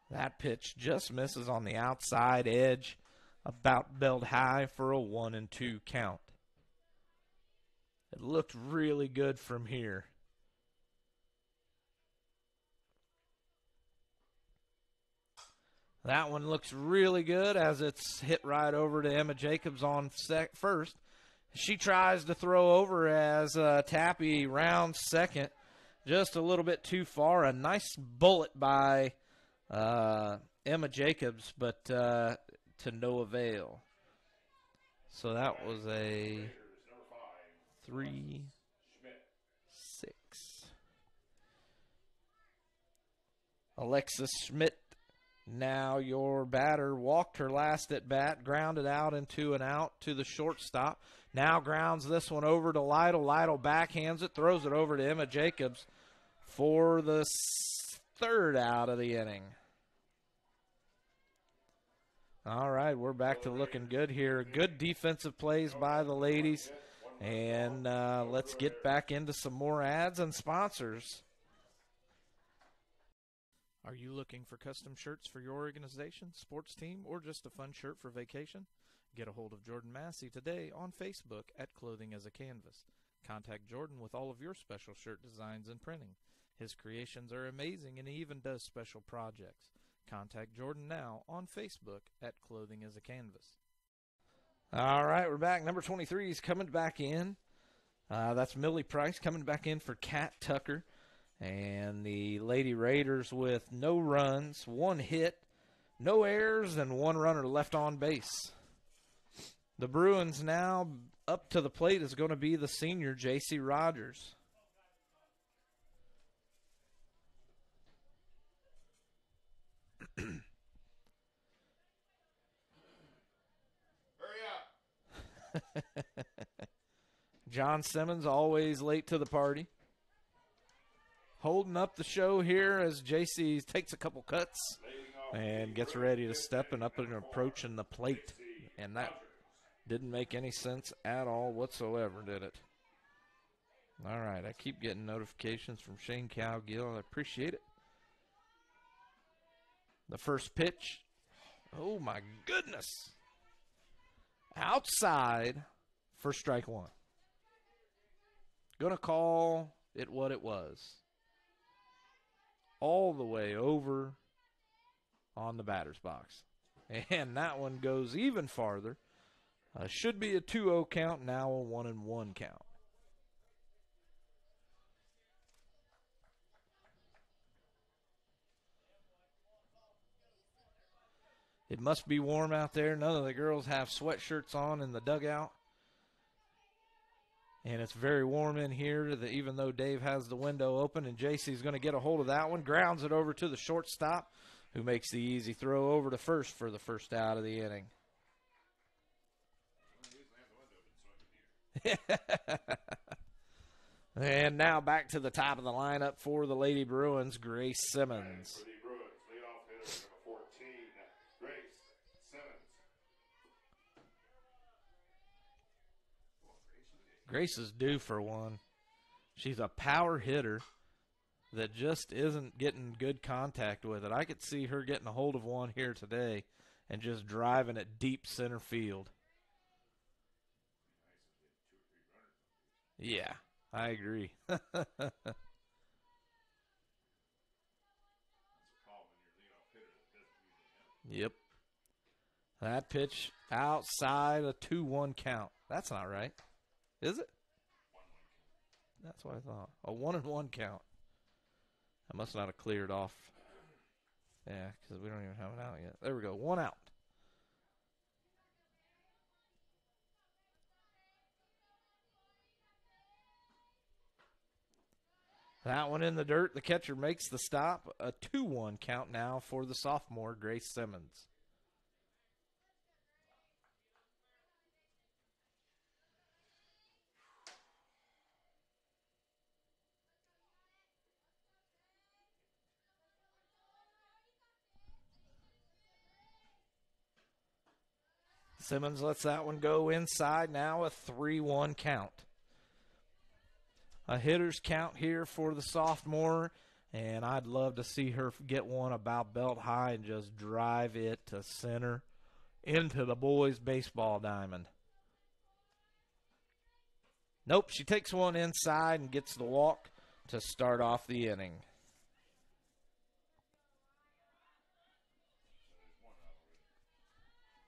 That pitch just misses on the outside edge, about belled high for a 1-2 count. It looked really good from here. That one looks really good as it's hit right over to Emma Jacobs on first. She tries to throw over as Tappy rounds second, just a little bit too far. A nice bullet by Emma Jacobs, but to no avail. So that was a 3-6. Alexis Schmidt, now your batter, walked her last at bat, grounded out into an out to the shortstop. Now grounds this one over to Lytle. Lytle backhands it, throws it over to Emma Jacobs for the third out of the inning. All right, we're back to looking good here. Good defensive plays by the ladies. And let's get back into some more ads and sponsors. Are you looking for custom shirts for your organization, sports team, or just a fun shirt for vacation? Get a hold of Jordan Massey today on Facebook at Clothing as a Canvas. Contact Jordan with all of your special shirt designs and printing. His creations are amazing, and he even does special projects. Contact Jordan now on Facebook at Clothing as a Canvas. All right, we're back. Number 23 is coming back in. That's Millie Price coming back in for Kat Tucker. And the Lady Raiders with no runs, 1 hit, no errors, and 1 runner left on base. The Bruins now up to the plate is going to be the senior Jacey Rogers. John Simmons always late to the party. Holding up the show here as Jacey takes a couple cuts and gets ready to step and up and approaching the plate. And that didn't make any sense at all whatsoever, did it? All right, I keep getting notifications from Shane Cowgill. I appreciate it. The first pitch. Oh, my goodness. Outside for strike 1. Going to call it what it was. All the way over on the batter's box. And that one goes even farther. Should be a 2-0 count, now a 1-1 count. It must be warm out there. None of the girls have sweatshirts on in the dugout. And it's very warm in here, even though Dave has the window open. And Jacey's going to get a hold of that one. Grounds it over to the shortstop, who makes the easy throw over to first for the first out of the inning. And now back to the top of the lineup for the Lady Bruins, Grace Simmons. Grace is due for one. She's a power hitter that just isn't getting good contact with it. I could see her getting a hold of one here today and just driving it deep center field. Yeah, I agree. Yep. That pitch outside a 2-1 count. That's not right. Is it? That's what I thought. A 1-1 count. I must not have cleared off. Yeah, because we don't even have it out yet. There we go. 1 out. That one in the dirt. The catcher makes the stop. A 2-1 count now for the sophomore, Grace Simmons. Simmons lets that one go inside. Now a 3-1 count. A hitter's count here for the sophomore, and I'd love to see her get one about belt high and just drive it to center into the boys' baseball diamond. Nope, she takes one inside and gets the walk to start off the inning.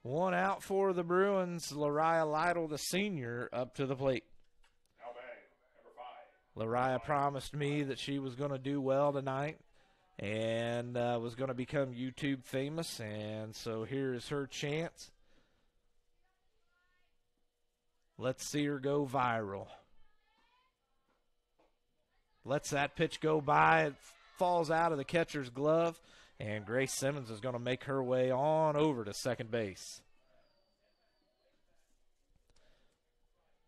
One out for the Bruins. Lariah Lytle, the senior, up to the plate. Lariah promised me that she was going to do well tonight and was going to become YouTube famous, and so here's her chance. Let's see her go viral. Lets that pitch go by. It falls out of the catcher's glove, and Grace Simmons is going to make her way on over to second base.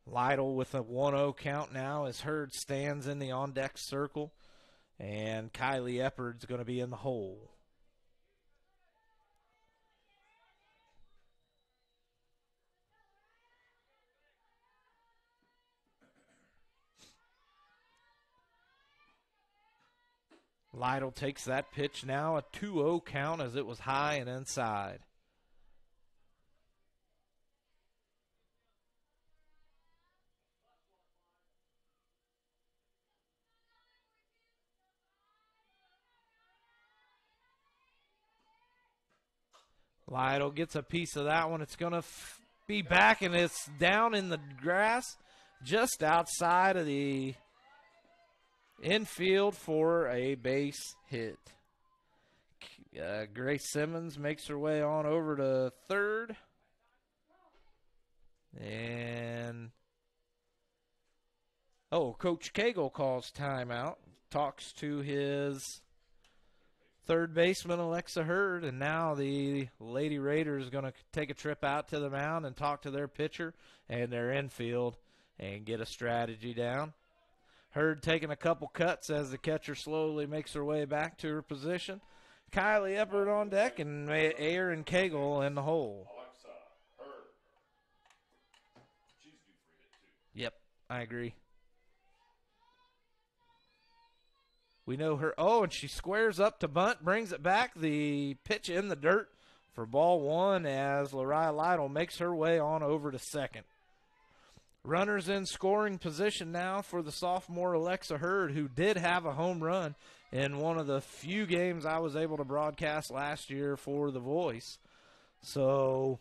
Lytle with a 1-0 count now as Hurd stands in the on-deck circle, and Kylie Eppard's going to be in the hole. Lytle takes that pitch now, a 2-0 count as it was high and inside. Lytle gets a piece of that one. It's going to be back, and it's down in the grass just outside of the infield for a base hit. Grace Simmons makes her way on over to third. And, Coach Cagle calls timeout, talks to his third baseman, Alexa Hurd, and now the Lady Raiders is going to take a trip out to the mound and talk to their pitcher and their infield and get a strategy down. Hurd taking a couple cuts as the catcher slowly makes her way back to her position. Kylie Eppert on deck and Aaron Cagle in the hole. Alexa, Hurd. She's due for a hit, too. Yep, I agree. We know her. Oh, and she squares up to bunt, brings it back. The pitch in the dirt for ball one as Lariah Lytle makes her way on over to second. Runners in scoring position now for the sophomore Alexa Hurd, who did have a home run in one of the few games I was able to broadcast last year for The Voice. So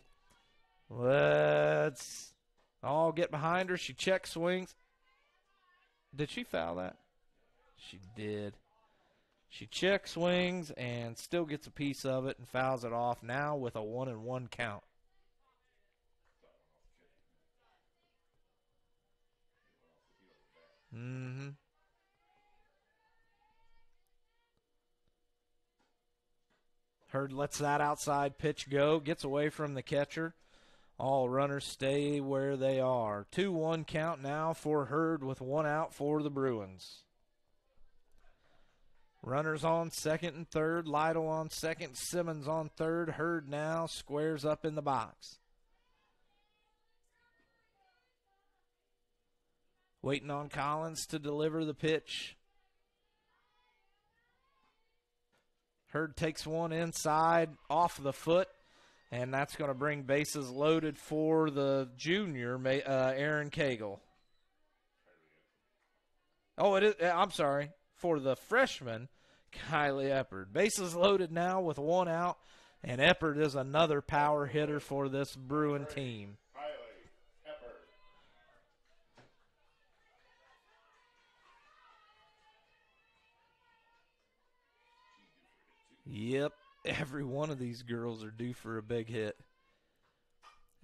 let's all get behind her. She check swings. Did she foul that? She did. She check swings and still gets a piece of it and fouls it off now with a 1-1 count. Hurd lets that outside pitch go, gets away from the catcher. All runners stay where they are. 2-1 count now for Hurd with one out for the Bruins. Runners on second and third. Lytle on second. Simmons on third. Hurd now squares up in the box. Waiting on Collins to deliver the pitch. Hurd takes one inside off the foot, and that's going to bring bases loaded for the junior, Aaron Cagle. Oh, it is. I'm sorry. For the freshman, Kylie Eppert. Bases loaded now with one out, and Eppert is another power hitter for this Bruin team. Kylie Eppert. Yep, every one of these girls are due for a big hit.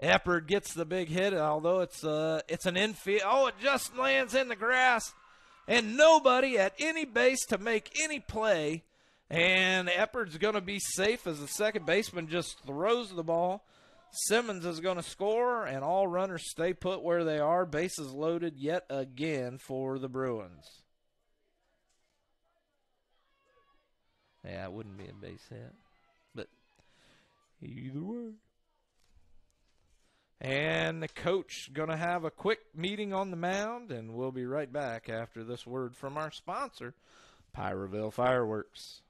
Eppert gets the big hit, although it's an infield. Oh, it just lands in the grass. And nobody at any base to make any play. And Eppert's going to be safe as the second baseman just throws the ball. Simmons is going to score, and all runners stay put where they are. Bases loaded yet again for the Bruins. Yeah, it wouldn't be a base hit. But either way. And the coach going to have a quick meeting on the mound, and we'll be right back after this word from our sponsor, Pyroville Fireworks.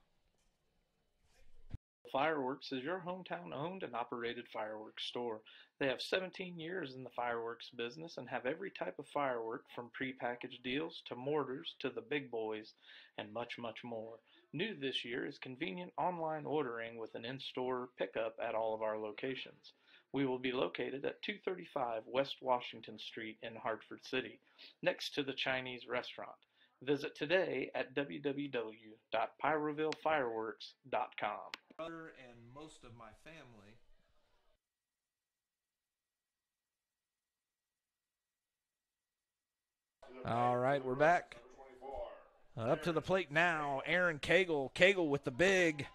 Fireworks is your hometown owned and operated fireworks store. They have 17 years in the fireworks business and have every type of firework from prepackaged deals to mortars to the big boys and much, much more. New this year is convenient online ordering with an in-store pickup at all of our locations. We will be located at 235 West Washington Street in Hartford City, next to the Chinese restaurant. Visit today at www.pyrovillefireworks.com. Brother and most of my family. All right, we're back. Up to the plate now, Aaron Cagle. Cagle with the big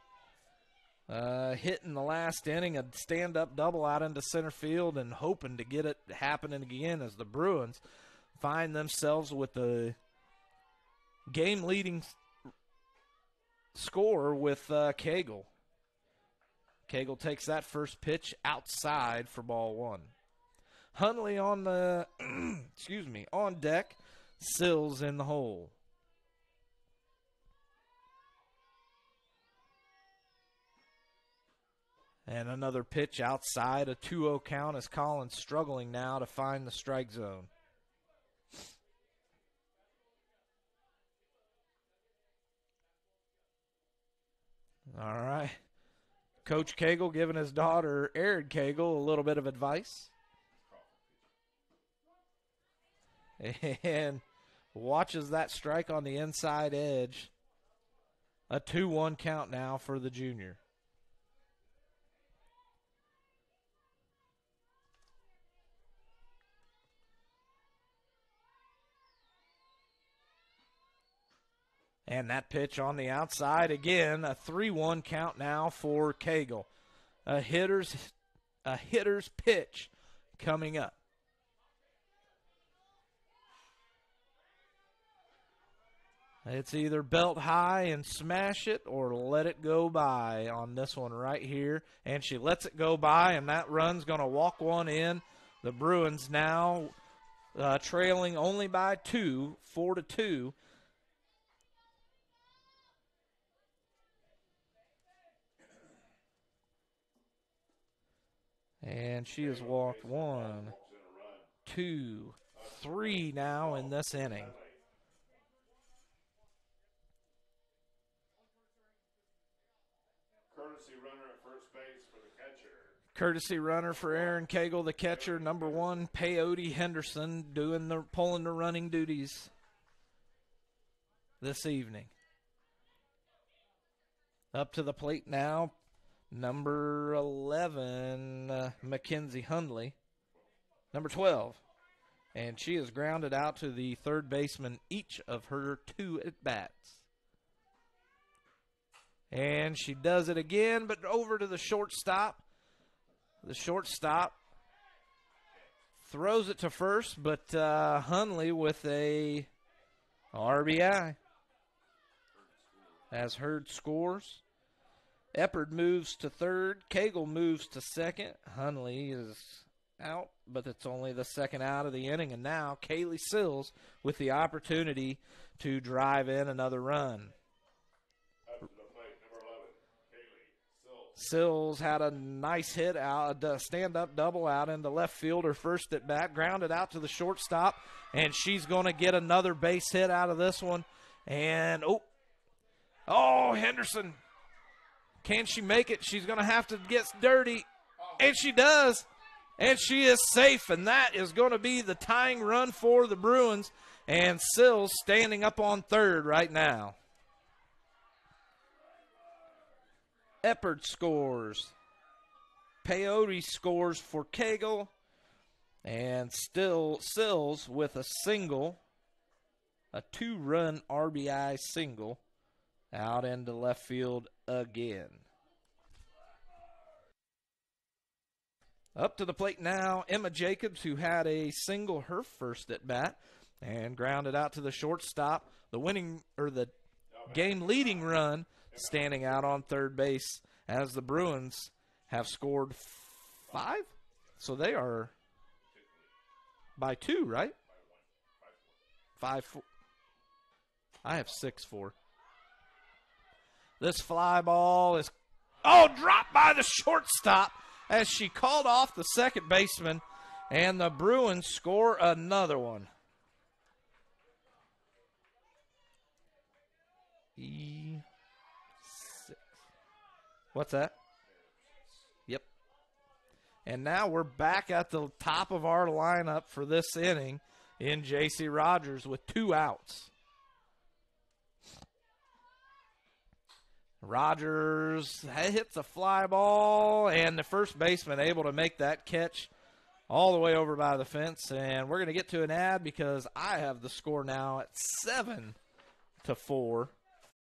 hit in the last inning, a stand-up double out into center field, and hoping to get it happening again as the Bruins find themselves with the game-leading score with Cagle. Cagle takes that first pitch outside for ball one. Hundley on the on deck, Sills in the hole. And another pitch outside, a 2-0 count as Collins struggling now to find the strike zone. All right. Coach Cagle giving his daughter, Erin Cagle, a little bit of advice. And watches that strike on the inside edge. A 2-1 count now for the junior. And that pitch on the outside, again, a 3-1 count now for Cagle. A hitter's pitch coming up. It's either belt high and smash it or let it go by on this one right here. And she lets it go by, and that run's going to walk one in. The Bruins now trailing only by 2, 4-2. And she has walked 1, 2, 3 now in this inning. Courtesy runner at first base for the catcher. Courtesy runner for Erin Cagle, the catcher. Number 1, Peyote Henderson, pulling the running duties this evening. Up to the plate now, number 11, Mckenzie Hundley. Number 12. And she is grounded out to the third baseman each of her 2 at-bats. And she does it again, but over to the shortstop. The shortstop throws it to first, but Hundley with a RBI as Hurd scores. Eppard moves to third. Cagle moves to second. Hundley is out, but it's only the second out of the inning. And now Kaylee Sills with the opportunity to drive in another run. Up to the plate, number 11, Kaylee Sills. Sills had a nice hit out, a stand-up double out into left field. Her first at bat, grounded out to the shortstop, and she's going to get another base hit out of this one. And Henderson. Can she make it? She's going to have to get dirty. And she does. And she is safe. And that is going to be the tying run for the Bruins. And Sills standing up on third right now. Eppard scores. Peyote scores for Cagle. And still Sills with a single. A 2-run RBI single. Out into left field again. Up to the plate now, Emma Jacobs, who had a single her first at bat and grounded out to the shortstop. The game-leading run standing out on third base as the Bruins have scored 5. So they are by 2, right? 5-4. I have 6-4. This fly ball is, dropped by the shortstop as she called off the second baseman, and the Bruins score another one. E6. What's that? Yep. And now we're back at the top of our lineup for this inning in Jacey Rogers with 2 outs. Rogers hits a fly ball, and the first baseman able to make that catch all the way over by the fence. And we're going to get to an ad because I have the score now at 7-4.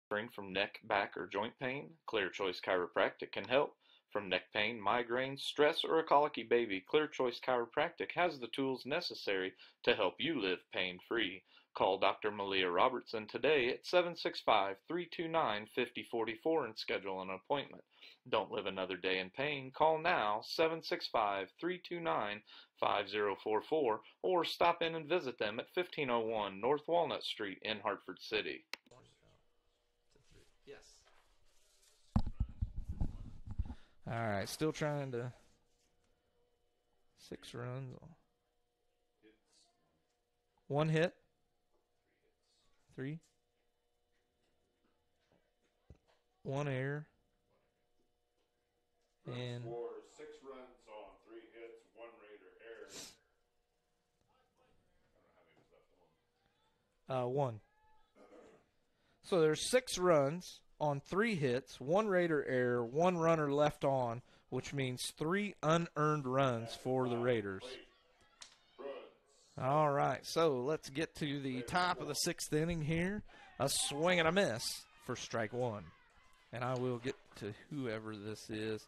Suffering from neck, back, or joint pain? Clear Choice Chiropractic can help. From neck pain, migraines, stress, or a colicky baby, Clear Choice Chiropractic has the tools necessary to help you live pain-free. Call Dr. Malia Robertson today at 765-329-5044 and schedule an appointment. Don't live another day in pain. Call now, 765-329-5044, or stop in and visit them at 1501 North Walnut Street in Hartford City. Yes. All right, still trying to 6 runs. 1 hit. 3. 1 error. And scores 6 runs on 3 hits, 1 Raider error. I don't know how many was left on. 1. So there's 6 runs on 3 hits, 1 Raider error, 1 runner left on, which means 3 unearned runs for the Raiders. All right, so let's get to the top of the 6th inning here. A swing and a miss for strike 1. And I will get to whoever this is.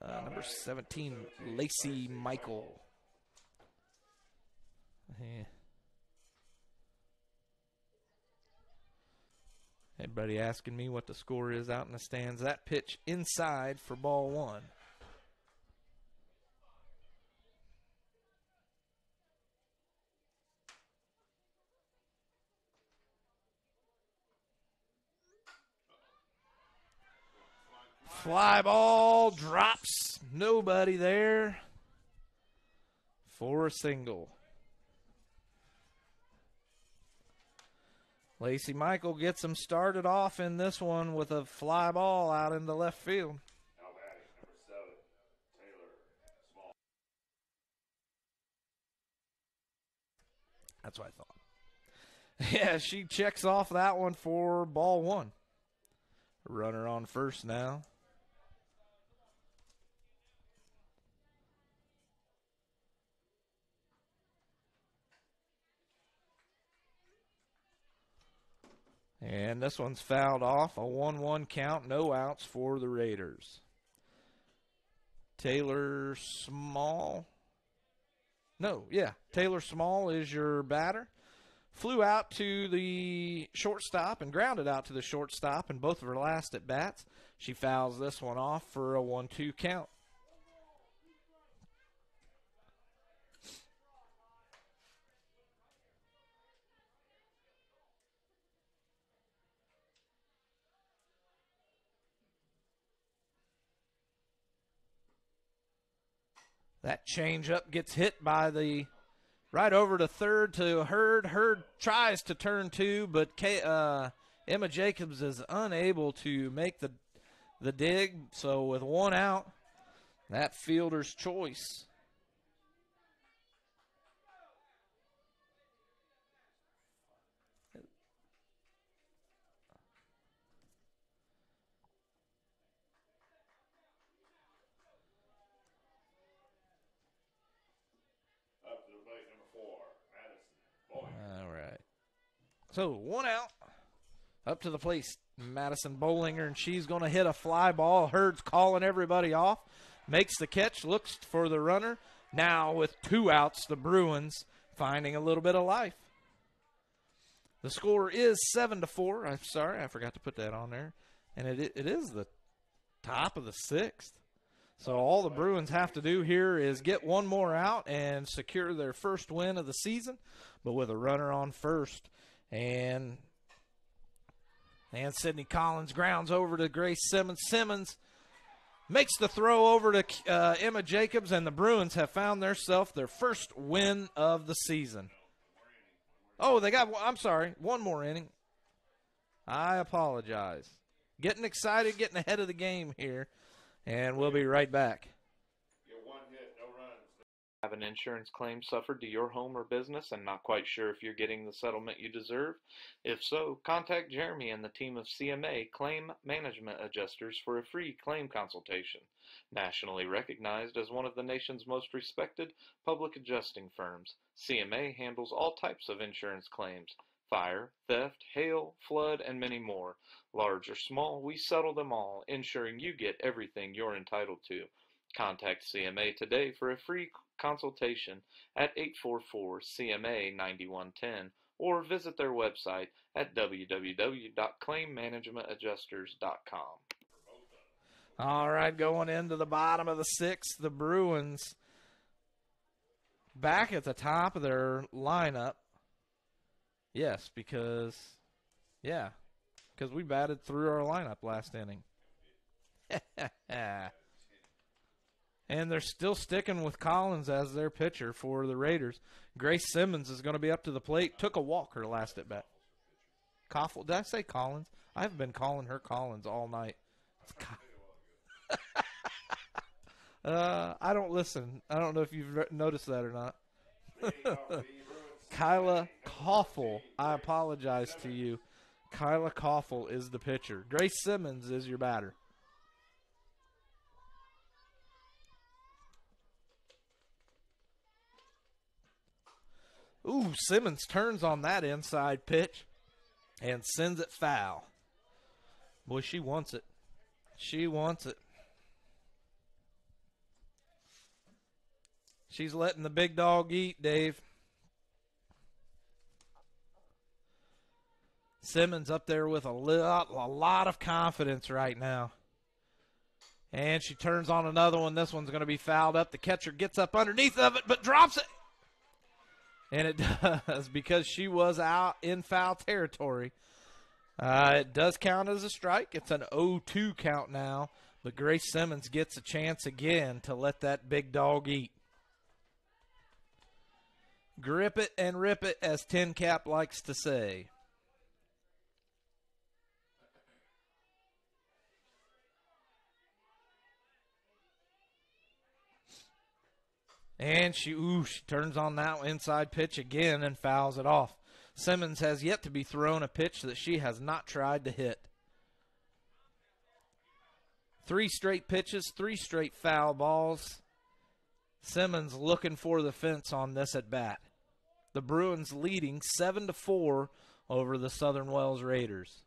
Number 17, Lacey Michael. Yeah. Everybody asking me what the score is out in the stands. That pitch inside for ball 1. Fly ball drops. Nobody there for a single. Lacey Michael gets him started off in this one with a fly ball out into left field. Now batting, number 7, Taylor Small. That's what I thought. Yeah, she checks off that one for ball 1. Runner on first now. And this one's fouled off. A 1-1 count, no outs for the Raiders. Taylor Small. Taylor Small is your batter. Flew out to the shortstop and grounded out to the shortstop in both of her last at-bats. She fouls this one off for a 1-2 count. That changeup gets hit by the right over to third to Hurd. Hurd tries to turn 2, but Emma Jacobs is unable to make the dig. So with 1 out, that fielder's choice. All right. So 1 out. Up to the plate, Madison Bollinger, and she's going to hit a fly ball. Hurd's calling everybody off. Makes the catch, looks for the runner. Now with 2 outs, the Bruins finding a little bit of life. The score is 7-4. I'm sorry, I forgot to put that on there. And it is the top of the 6th. So all the Bruins have to do here is get 1 more out and secure their first win of the season, but with a runner on first. And Sydney Collins grounds over to Grace Simmons. Simmons makes the throw over to Emma Jacobs, and the Bruins have found themselves their first win of the season. Oh, I'm sorry, 1 more inning. I apologize. Getting excited, getting ahead of the game here. And we'll be right back. Get 1 hit, no runs. Have an insurance claim suffered to your home or business and not quite sure if you're getting the settlement you deserve? If so, contact Jeremy and the team of CMA Claim Management Adjusters for a free claim consultation. Nationally recognized as one of the nation's most respected public adjusting firms, CMA handles all types of insurance claims: fire, theft, hail, flood, and many more. Large or small, we settle them all, ensuring you get everything you're entitled to. Contact CMA today for a free consultation at 844-CMA-9110 or visit their website at www.claimmanagementadjusters.com. All right, going into the bottom of the 6th, the Bruins back at the top of their lineup. Yes, because we batted through our lineup last inning. And they're still sticking with Collins as their pitcher for the Raiders. Grace Simmons is going to be up to the plate. Took a walk her last at bat. Did I say Collins? I've been calling her Collins all night. It's I don't listen. I don't know if you've noticed that or not. Kayla Fulton. I apologize to you. Kayla Fulton is the pitcher. Grace Simmons is your batter. Ooh, Simmons turns on that inside pitch and sends it foul. Boy, she wants it. She wants it. She's letting the big dog eat, Dave. Simmons up there with a lot of confidence right now. And she turns on another one. This one's going to be fouled up. The catcher gets up underneath of it, but drops it. And it does, because she was out in foul territory. It does count as a strike. It's an 0-2 count now. But Grace Simmons gets a chance again to let that big dog eat. Grip it and rip it, as Tin Cap likes to say. And she turns on that inside pitch again and fouls it off. Simmons has yet to be thrown a pitch that she has not tried to hit. 3 straight pitches, 3 straight foul balls. Simmons looking for the fence on this at bat. The Bruins leading 7-4 over the Southern Wells Raiders.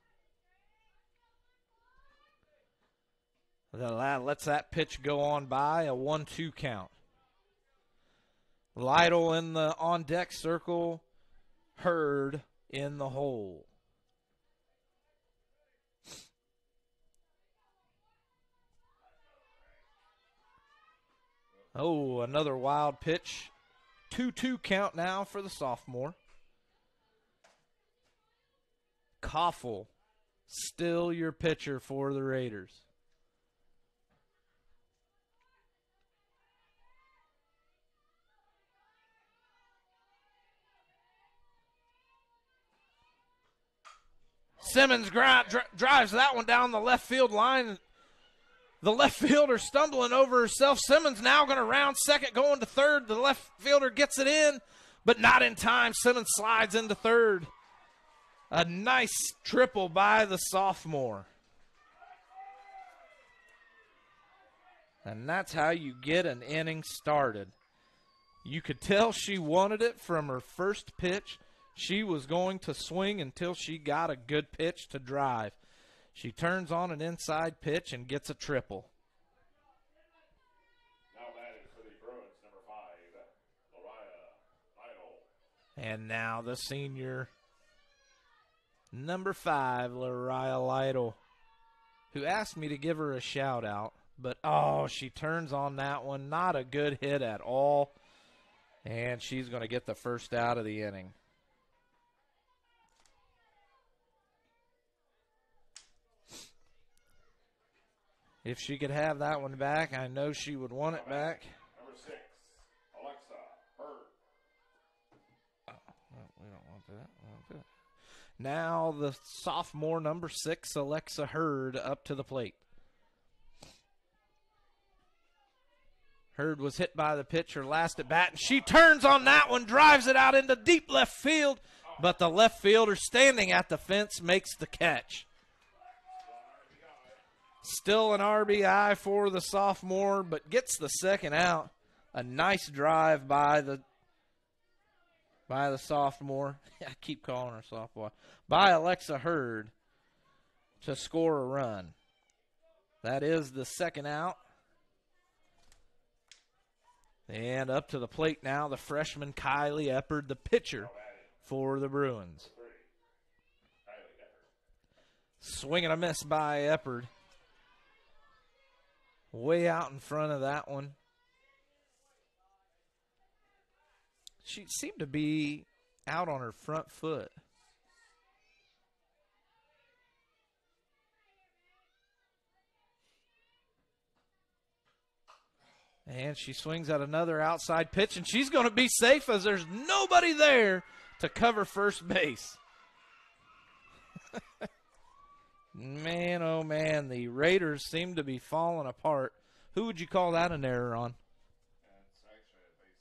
That lets that pitch go on by, a 1-2 count. Lytle in the on-deck circle. Hurd in the hole. Oh, another wild pitch. 2-2 count now for the sophomore. Koffel, still your pitcher for the Raiders. Simmons drives that one down the left field line. The left fielder stumbling over herself. Simmons now going to round second, going to third. The left fielder gets it in, but not in time. Simmons slides into third. A nice triple by the sophomore. And that's how you get an inning started. You could tell she wanted it from her first pitch. She was going to swing until she got a good pitch to drive. She turns on an inside pitch and gets a triple. Now batting for the Bruins, number 5, Lytle. And now the senior, number 5, Lytle, who asked me to give her a shout out. But, she turns on that one. Not a good hit at all. And she's going to get the first out of the inning. If she could have that one back, I know she would want it back. Number 6, Alexa Hurd. We don't want that. We want that. Now the sophomore, number 6, Alexa Hurd, up to the plate. Hurd was hit by the pitcher last at bat, and she turns on that one, drives it out into deep left field, but the left fielder standing at the fence makes the catch. Still an RBI for the sophomore, but gets the second out. A nice drive by the sophomore. I keep calling her sophomore. By Alexa Hurd to score a run. That is the second out. And up to the plate now, the freshman Kylie Eppard, the pitcher for the Bruins. Swing and a miss by Eppard. Way out in front of that one. She seemed to be out on her front foot. And she swings at another outside pitch, and she's going to be safe as there's nobody there to cover first base. Man, oh man, the Raiders seem to be falling apart. Who would you call that an error on? It's actually a base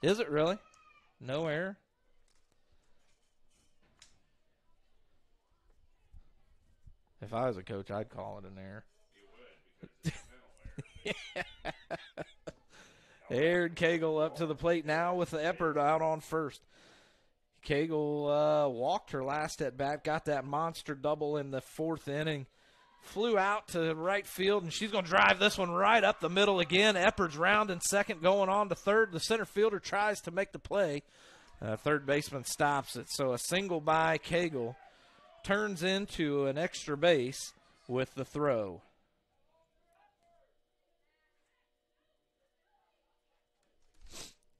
hit. Is it really? No error? If I was a coach, I'd call it an error. You would, because it's a mental error. Hurd Cagle up to the plate now with the Eppard out on first. Cagle walked her last at bat, got that monster double in the fourth inning. Flew out to right field, and she's going to drive this one right up the middle again. Eppard's rounding second, going on to third. The center fielder tries to make the play. Third baseman stops it. So a single by Cagle turns into an extra base with the throw.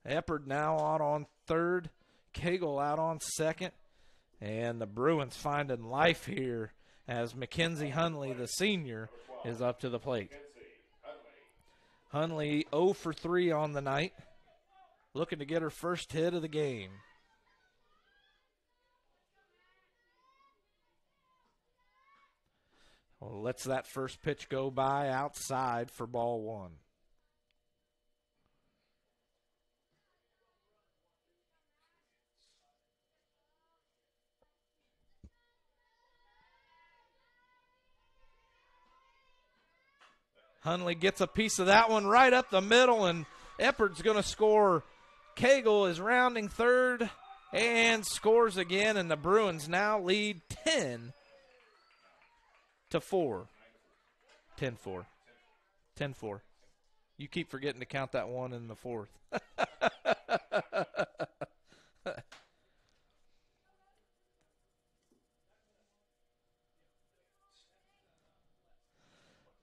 Eppard now out on third. Cagle out on second. And the Bruins finding life here as Mckenzie Hundley, the senior, is up to the plate. Hundley 0 for 3 on the night, looking to get her first hit of the game. Well, lets that first pitch go by outside for ball one. Hundley gets a piece of that one right up the middle, and Eppard's going to score. Cagle is rounding third and scores again, and the Bruins now lead 10-4. 10-4. 10-4. You keep forgetting to count that one in the fourth.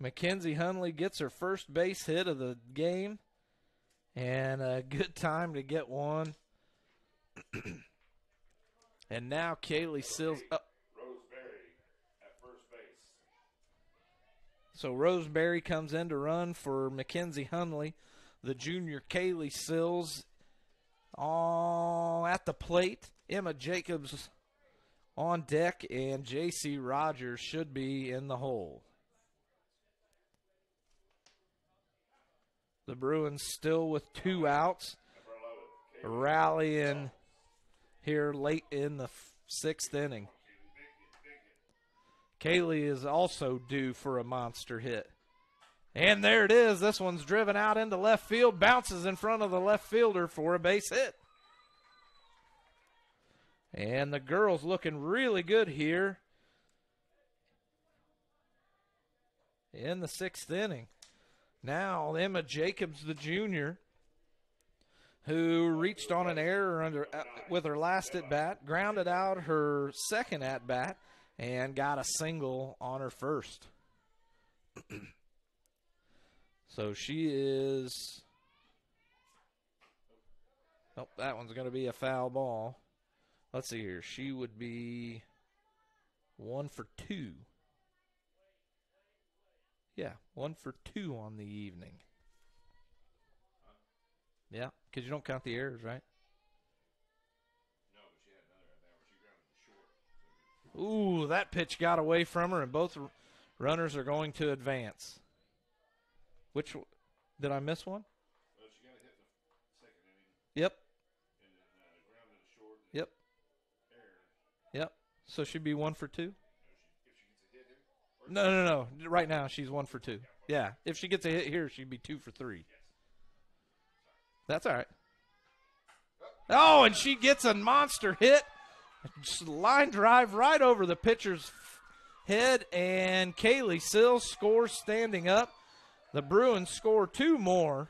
Mckenzie Hundley gets her first base hit of the game, and a good time to get one. And now Kaylee Sills. Roseberry at first base. So Roseberry comes in to run for Mckenzie Hundley. The junior Kaylee Sills at the plate. Emma Jacobs on deck, and Jacey Rogers should be in the hole. The Bruins still with 2 outs, rallying here late in the 6th inning. Kaylee is also due for a monster hit. And there it is. This one's driven out into left field, bounces in front of the left fielder for a base hit. And the girls looking really good here in the 6th inning. Now Emma Jacobs, the junior, who reached on an error with her last at-bat, grounded out her second at-bat, and got a single on her first. So she is – oh, that one's going to be a foul ball. Let's see here. She would be 1 for 2. Yeah, 1 for 2 on the evening. Yeah, because you don't count the errors, right? No, but she had another at that where she grounded to short. Ooh, that pitch got away from her, and both runners are going to advance. Which did I miss one? Well, she got a hit in the second inning. Yep. And then grounded to short. Yep. Error. Yep. So she'd be 1 for 2? If she gets a hit here. No. Right now, she's 1 for 2. Yeah. If she gets a hit here, she'd be 2 for 3. That's all right. Oh, and she gets a monster hit. Just line drive right over the pitcher's head, and Kaylee Sills scores standing up. The Bruins score 2 more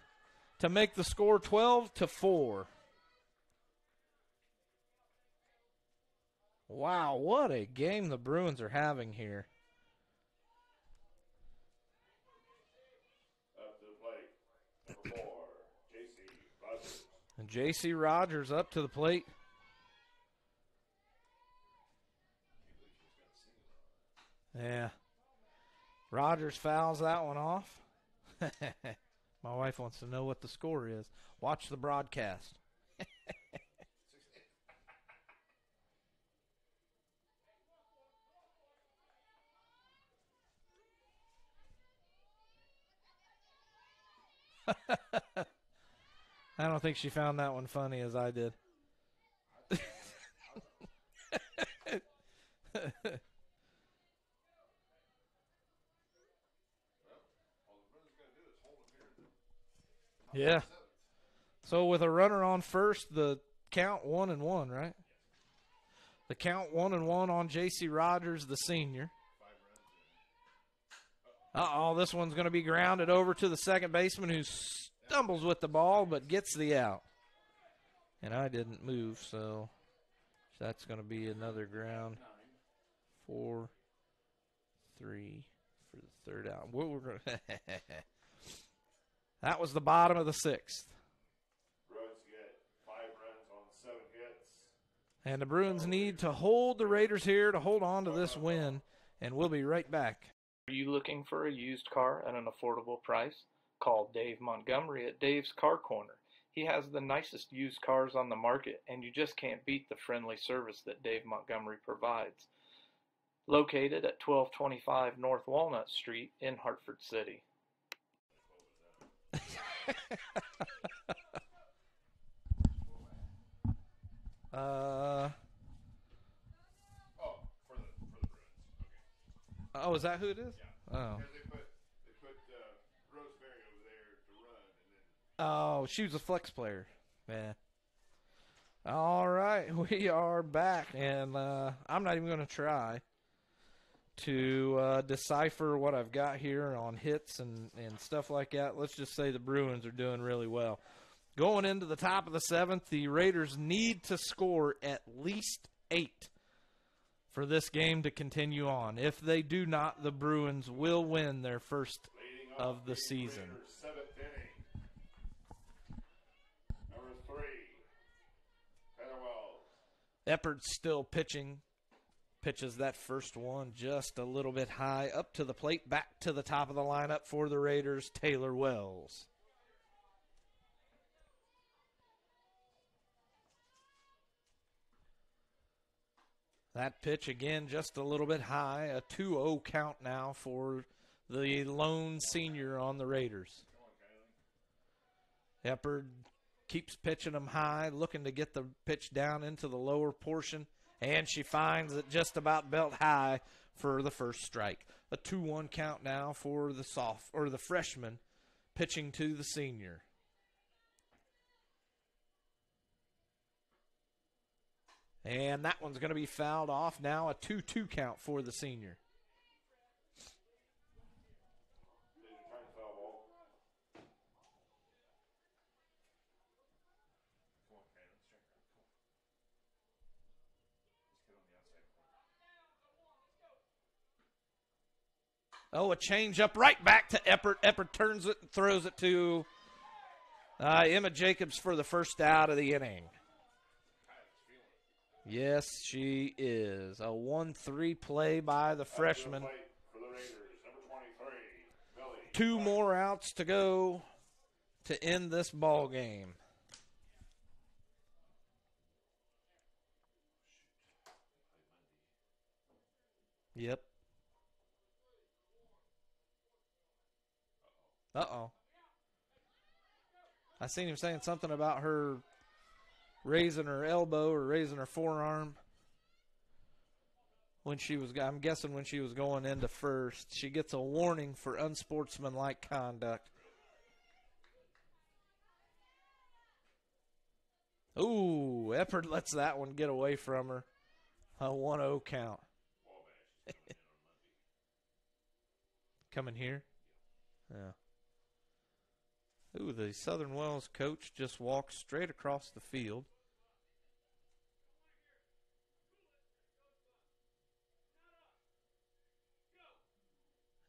to make the score 12-4. Wow, what a game the Bruins are having here. Up to the plate. Number 4, Jacey Rogers. And Jacey Rogers up to the plate. Yeah. Rogers fouls that one off. My wife wants to know what the score is. Watch the broadcast. I don't think she found that one funny as I did. Yeah. So with a runner on first, the count 1-1, right? The count 1-1 on Jacey Rogers, the senior. Uh-oh, this one's going to be grounded over to the second baseman who stumbles with the ball but gets the out. And I didn't move, so that's going to be another ground. 4-3 for the third out. That was the bottom of the sixth. Bruins get 5 runs on 7 hits. And the Bruins need to hold the Raiders here to hold on to this win, and we'll be right back. Are you looking for a used car at an affordable price? Call Dave Montgomery at Dave's Car Corner. He has the nicest used cars on the market, and you just can't beat the friendly service that Dave Montgomery provides. Located at 1225 North Walnut Street in Hartford City. For the Bruins. Okay. Oh, is that who it is? Yeah. Oh. Because they put Rosemary over there to run, and then. Oh, she was a flex player. Yeah. All right, we are back, and I'm not even going to try to decipher what I've got here on hits and stuff like that. Let's just say the Bruins are doing really well. Going into the top of the seventh, the Raiders need to score at least 8 for this game to continue on. If they do not, the Bruins will win their first of the season. Raiders, 7th inning. Number 3, Taylor Wells. Eppard's still pitching. Pitches that first one just a little bit high up to the plate. Back to the top of the lineup for the Raiders, Taylor Wells. That pitch again just a little bit high. A 2-0 count now for the lone senior on the Raiders. Eppard keeps pitching them high, looking to get the pitch down into the lower portion. And she finds it just about belt high for the first strike. A 2-1 count now for the freshman pitching to the senior. And that one's going to be fouled off now. A 2-2 count for the senior. Oh, a change up right back to Eppard. Eppard turns it and throws it to Emma Jacobs for the first out of the inning. Yes, she is. A 1-3 play by the freshman. 2 more outs to go to end this ball game. Yep. Uh-oh. I seen him saying something about her raising her elbow or raising her forearm when she was, I'm guessing when she was going into first. She gets a warning for unsportsmanlike conduct. Ooh, Eppard lets that one get away from her. A 1-0 count. Coming here? Yeah. Ooh, the Southern Wells coach just walks straight across the field.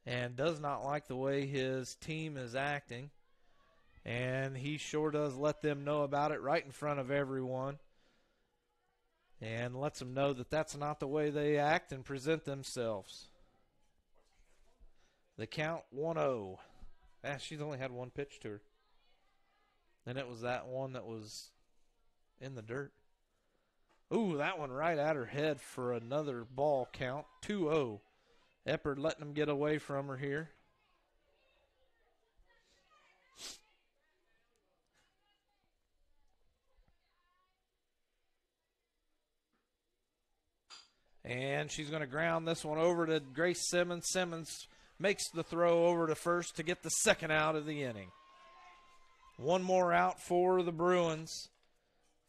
And does not like the way his team is acting. And he sure does let them know about it right in front of everyone. And lets them know that that's not the way they act and present themselves. The count 1-0. She's only had one pitch to her. And it was that one that was in the dirt. Ooh, that one right at her head for another ball count. 2-0. Eppard letting them get away from her here. And she's going to ground this one over to Grace Simmons. Simmons makes the throw over to first to get the second out of the inning. One more out for the Bruins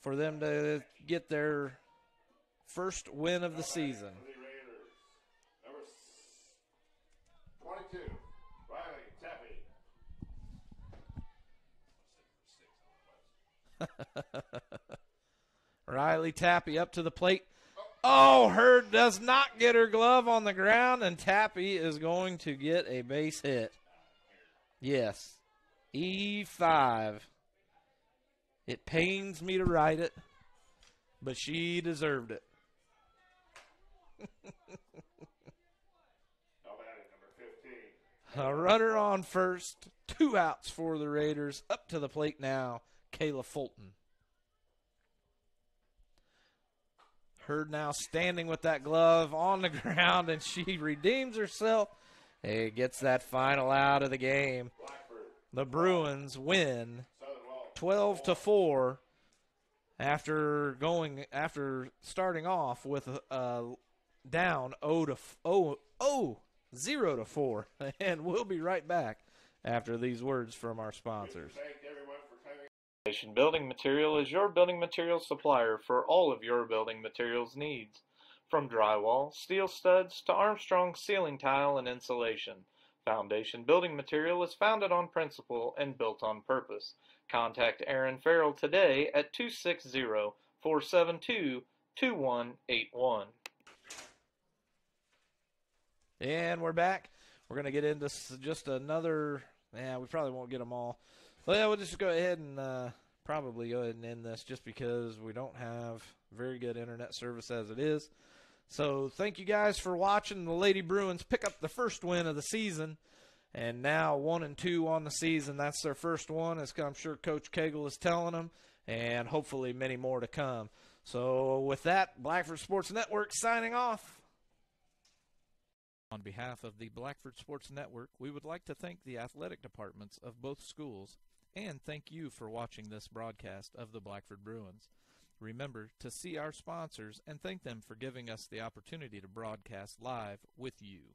for them to get their first win of the season. Number 22, Riley Tappy. Riley Tappy up to the plate. Oh, Hurd does not get her glove on the ground, and Tappy is going to get a base hit. Yes, E5. It pains me to write it, but she deserved it. A runner on first, 2 outs for the Raiders. Up to the plate now, Kayla Fulton. Hurd now standing with that glove on the ground, and she redeems herself and gets that final out of the game. The Bruins win 12-4 after starting off with down 0-4. And we'll be right back after these words from our sponsors. Foundation Building Material is your building materials supplier for all of your building materials needs. From drywall, steel studs, to Armstrong ceiling tile and insulation, Foundation Building Material is founded on principle and built on purpose. Contact Aaron Farrell today at 260-472-2181. And we're back. We're going to get into just another, we probably won't get them all. Well, yeah, we'll just go ahead and probably go ahead and end this just because we don't have very good internet service as it is. So thank you guys for watching the Lady Bruins pick up the first win of the season. And now 1-2 on the season. That's their first one, as I'm sure Coach Cagle is telling them, and hopefully many more to come. So with that, Blackford Sports Network signing off. On behalf of the Blackford Sports Network, we would like to thank the athletic departments of both schools and thank you for watching this broadcast of the Blackford Bruins. Remember to see our sponsors and thank them for giving us the opportunity to broadcast live with you.